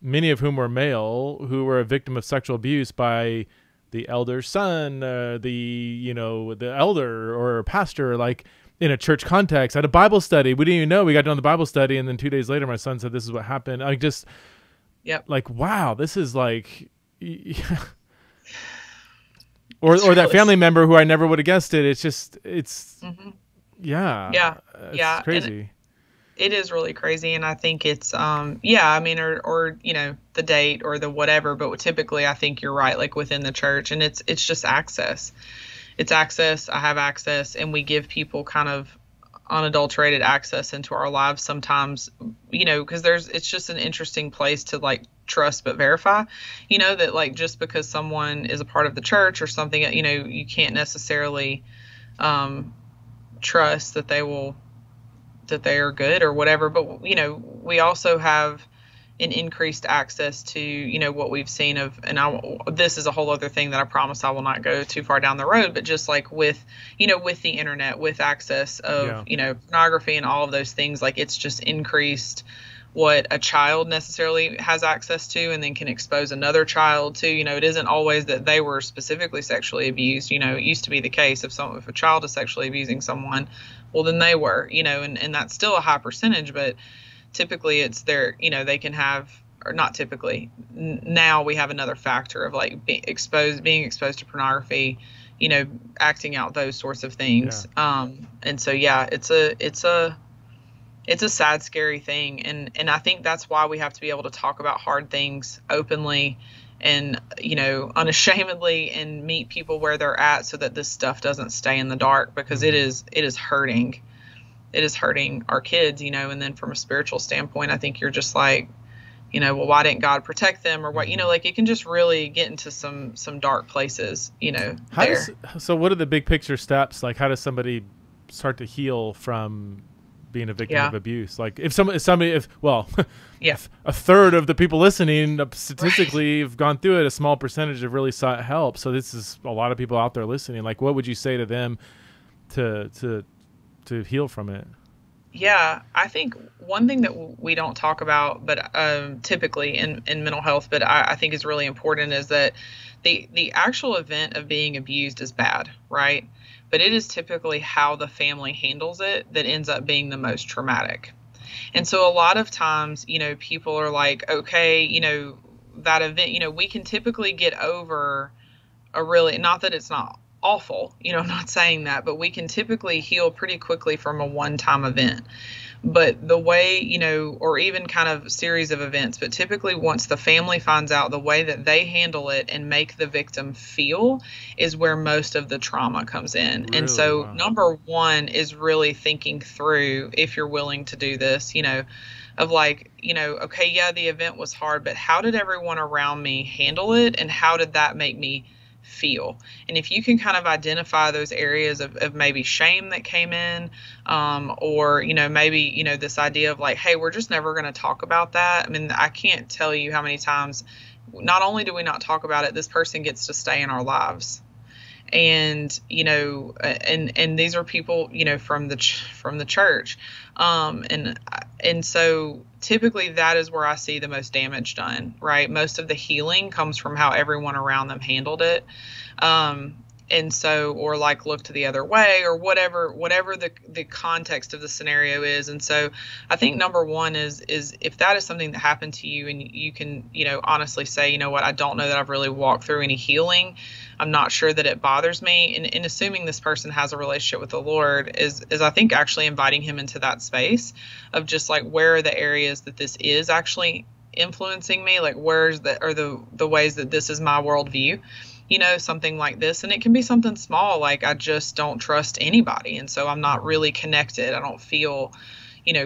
many of whom were male, who were a victim of sexual abuse by the elder's son, the elder or pastor, like in a church context, at a Bible study. We didn't even know. We got done the Bible study, and then 2 days later, my son said, "This is what happened." I just, like, wow, this is like. Or that family member who I never would have guessed it. It's just, it's crazy. It is really crazy. And I think it's, or the date or the whatever, but typically I think you're right, like within the church, and it's just access. It's access. I have access, and we give people kind of unadulterated access into our lives sometimes, because it's just an interesting place to like trust but verify, that like just because someone is a part of the church or something, you can't necessarily trust that they are good or whatever. But we also have an increased access to what we've seen of, and this is a whole other thing that I promise I will not go too far down the road, but just like with the internet, with access of pornography and all of those things, like it's just increased what a child necessarily has access to and then can expose another child to. It isn't always that they were specifically sexually abused. It used to be the case if a child is sexually abusing someone, well, then they were, and that's still a high percentage, but typically it's their, they can have, or not typically, now we have another factor of like being exposed to pornography, acting out those sorts of things. And so, it's a sad, scary thing. And I think that's why we have to be able to talk about hard things openly and, unashamedly, and meet people where they're at so that this stuff doesn't stay in the dark, because it is hurting. It is hurting our kids, and then from a spiritual standpoint, I think you're just like, well, why didn't God protect them, or what, like it can just really get into some dark places, So what are the big picture steps? Like, how does somebody start to heal from being a victim Yeah. of abuse. Like if well, Yeah. a third of the people listening statistically Right. have gone through it, a small percentage have really sought help. So this is a lot of people out there listening. Like, what would you say to them to heal from it? Yeah, I think one thing that we don't talk about, but typically in mental health, but I think is really important is that the actual event of being abused is bad, right? But it is typically how the family handles it that ends up being the most traumatic. And so a lot of times, people are like, okay, that event, we can typically get over a really, not that it's not awful, I'm not saying that, but we can typically heal pretty quickly from a one-time event. But the way, or even kind of series of events, but typically once the family finds out, the way that they handle it and make the victim feel is where most of the trauma comes in. Really? And so Wow. number one is really thinking through, if you're willing to do this, of like, okay, yeah, the event was hard, but how did everyone around me handle it? And how did that make me feel? And if you can kind of identify those areas of maybe shame that came in, or, maybe, this idea of like, hey, we're just never going to talk about that. I mean, I can't tell you how many times, not only do we not talk about it, this person gets to stay in our lives. And and these are people from the church, and so typically that is where I see the most damage done, right? Most of the healing comes from how everyone around them handled it, and so, or like looked the other way, or whatever the context of the scenario is. And so I think number one is if that is something that happened to you and you can honestly say, what, I don't know that I've really walked through any healing. I'm not sure that it bothers me. And assuming this person has a relationship with the Lord is I think actually inviting him into that space of just like, where are the areas that this is actually influencing me? Like, where's the ways that this is my worldview? Something like this. And it can be something small, like I just don't trust anybody. And so I'm not really connected. I don't feel,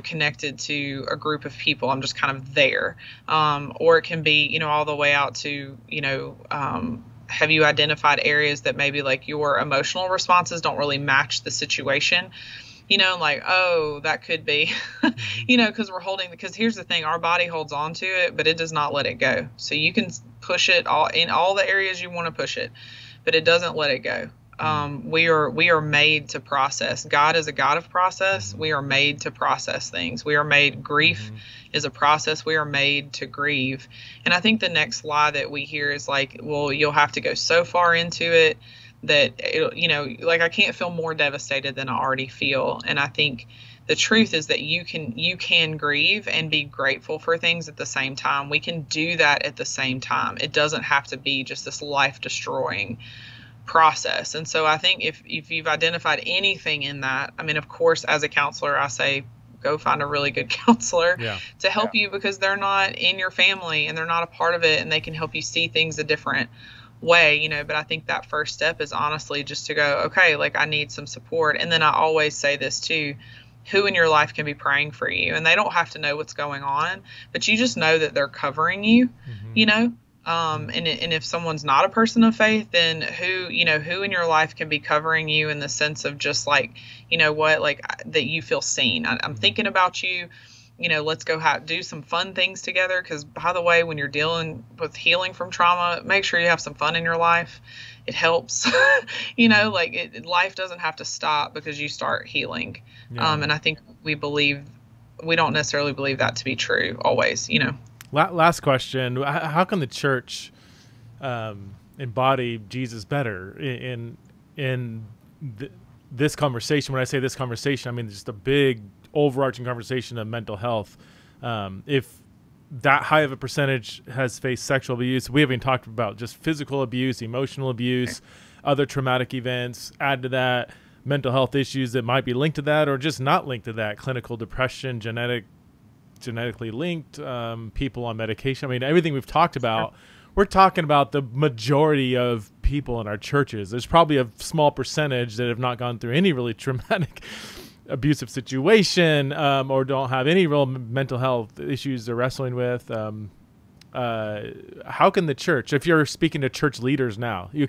connected to a group of people. I'm just kind of there. Or it can be, all the way out to, have you identified areas that maybe like your emotional responses don't really match the situation? Like, oh, that could be, because because here's the thing, our body holds on to it, but it does not let it go. So you can push it all in all the areas you want to push it, but it doesn't let it go. We are made to process. God is a God of process. We are made to process things. We are made, grief is a process. We are made to grieve. And I think the next lie that we hear is like, well, you'll have to go so far into it that like I can't feel more devastated than I already feel. And I think the truth is that you can grieve and be grateful for things at the same time. We can do that at the same time. It doesn't have to be just this life destroying process. And so I think if you've identified anything in that, I mean, of course, as a counselor, I say go find a really good counselor to help you, because they're not in your family and they're not a part of it, and they can help you see things a different way, but I think that first step is honestly just to go, okay, like I need some support. And then I always say this too, who in your life can be praying for you? And they don't have to know what's going on, but you just know that they're covering you, and if someone's not a person of faith, then who in your life can be covering you in the sense of just like, like that you feel seen. I'm thinking about you. Let's go do some fun things together. Because by the way, when you're dealing with healing from trauma, make sure you have some fun in your life. It helps, like life doesn't have to stop because you start healing. And I think we don't necessarily believe that to be true always, Last question. How can the church embody Jesus better in this conversation? When I say this conversation, I mean just a big overarching conversation of mental health. If that high of a percentage has faced sexual abuse, we haven't talked about just physical abuse, emotional abuse, other traumatic events. Add to that mental health issues that might be linked to that or just not linked to that, clinical depression, genetically linked, people on medication. I mean, everything we've talked about, we're talking about the majority of people in our churches. There's probably a small percentage that have not gone through any really traumatic abusive situation, or don't have any real mental health issues they're wrestling with. How can the church, if you're speaking to church leaders now, you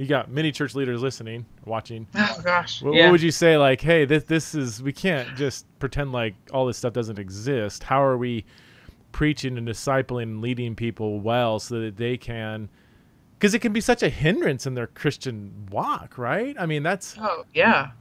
got many church leaders listening, watching. Oh gosh. What would you say? Like, hey, this is, we can't just pretend like all this stuff doesn't exist. How are we preaching and discipling and leading people well so that they can, because it can be such a hindrance in their Christian walk, right? I mean, that's. Oh yeah.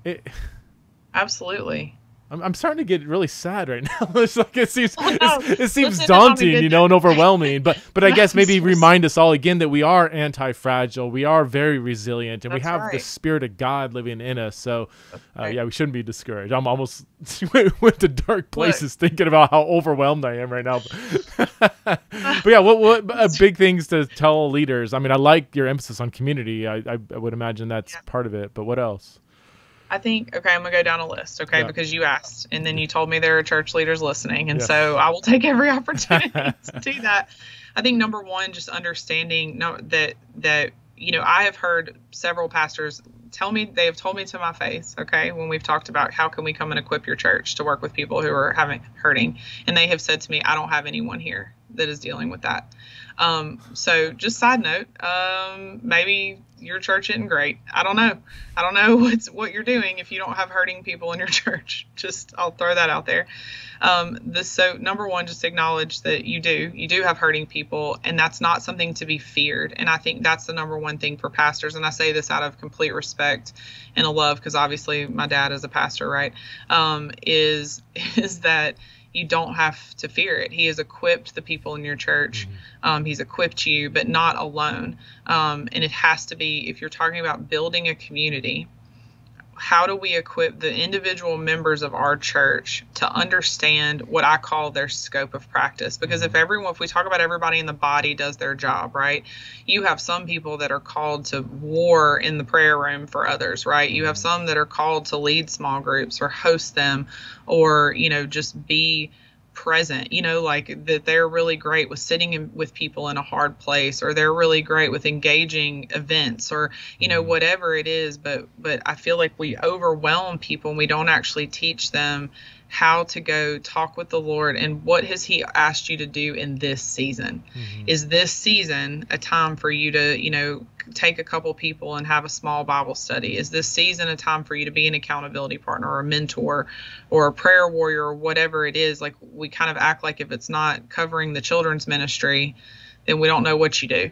Absolutely. I'm starting to get really sad right now. It's like it seems Listen, daunting, and overwhelming. But I guess maybe remind us all again that we are anti-fragile, we are very resilient, and we have the Spirit of God living in us. So, yeah, we shouldn't be discouraged. I'm almost went to dark places thinking about how overwhelmed I am right now. But yeah, what big things to tell leaders? I mean, I like your emphasis on community. I would imagine that's part of it. But what else? I think, okay, I'm going to go down a list, because you asked, and then you told me there are church leaders listening, and so I will take every opportunity to do that. I think number one, just understanding that I have heard several pastors they have told me to my face, when we've talked about how can we come and equip your church to work with people who are hurting, and they have said to me, I don't have anyone here that is dealing with that. So just side note, maybe your church isn't great. I don't know what you're doing if you don't have hurting people in your church. I'll throw that out there. So number one, just acknowledge that you do have hurting people, and that's not something to be feared. And I think that's the number one thing for pastors. And I say this out of complete respect and a love, because obviously my dad is a pastor, right? Is that you don't have to fear it. He has equipped the people in your church. He's equipped you, but not alone. And it has to be, if you're talking about building a community, how do we equip the individual members of our church to understand what I call their scope of practice? Because if we talk about everybody in the body does their job, right? You have some people that are called to war in the prayer room for others, right? You have some that are called to lead small groups or host them, or, just be present, like that they're really great with sitting with people in a hard place, or they're really great with engaging events, or whatever it is. But I feel like we overwhelm people and we don't actually teach them how to go talk with the Lord and what has He asked you to do in this season. Is this season a time for you to take a couple people and have a small Bible study? Is this season a time for you to be an accountability partner or a mentor or a prayer warrior or whatever it is? Like, we kind of act like if it's not covering the children's ministry, then we don't know what you do,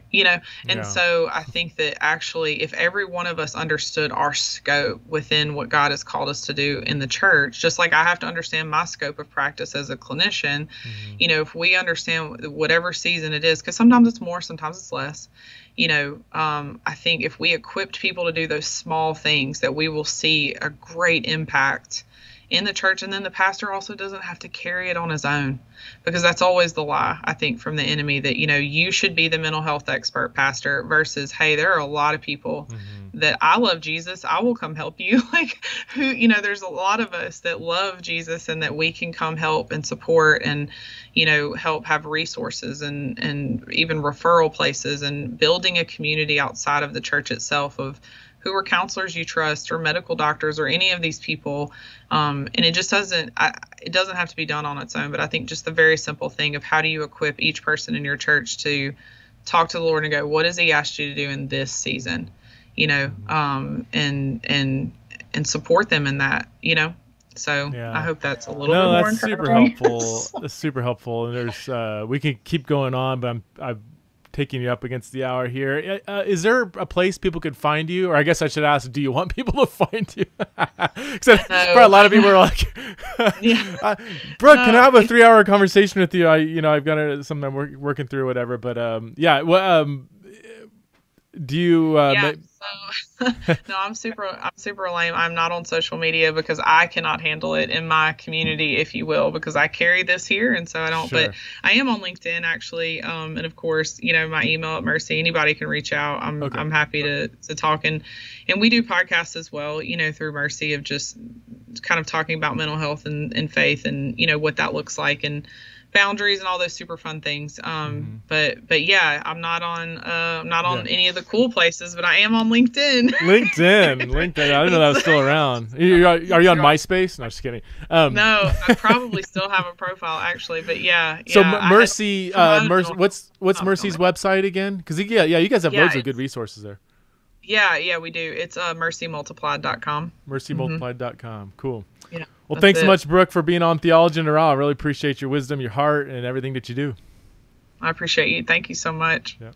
And so I think that actually, if every one of us understood our scope within what God has called us to do in the church, just like I have to understand my scope of practice as a clinician, if we understand whatever season it is, because sometimes it's more, sometimes it's less, I think if we equipped people to do those small things, that we will see a great impact in the church. And then the pastor also doesn't have to carry it on his own, because that's always the lie, I think, from the enemy, that, you should be the mental health expert, pastor, versus, hey, there are a lot of people that I love Jesus. I will come help you. Like, there's a lot of us that love Jesus and that we can come help and support and, help have resources and even referral places, and building a community outside of the church itself of who are counselors you trust, or medical doctors, or any of these people. And it just doesn't have to be done on its own. But I think just the very simple thing of how do you equip each person in your church to talk to the Lord and go, what has He asked you to do in this season? And support them in that, So I hope that's a little bit more encouraging. Super helpful. That's super helpful. And there's we can keep going on, but I'm taking you up against the hour here. Is there a place people could find you? Or I guess I should ask, do you want people to find you? Because probably a lot of people are like, Brooke, can I have a 3-hour conversation with you? I've got something I'm working through, whatever. But do you? No, I'm super lame. I'm not on social media because I cannot handle it in my community, if you will, because I carry this here, and so I don't. Sure. But I am on LinkedIn, actually, and of course, my email at Mercy. Anybody can reach out. I'm happy to talk, and we do podcasts as well, through Mercy, of just kind of talking about mental health and faith, and what that looks like, and boundaries and all those super fun things. But yeah, I'm not on any of the cool places, but I am on LinkedIn. LinkedIn. I didn't know that was still around. Are you on MySpace? No, just kidding. No, I probably still have a profile, actually, but yeah. So Mercy, what's Mercy's website again? Because you guys have loads of good resources there. Yeah, we do. It's mercymultiplied.com. Mercymultiplied.com. Cool. Yeah, Well, that's thanks so it. much, Brooke, for being on Theology in the Raw. I really appreciate your wisdom, your heart, and everything that you do. I appreciate you. Thank you so much. Yeah.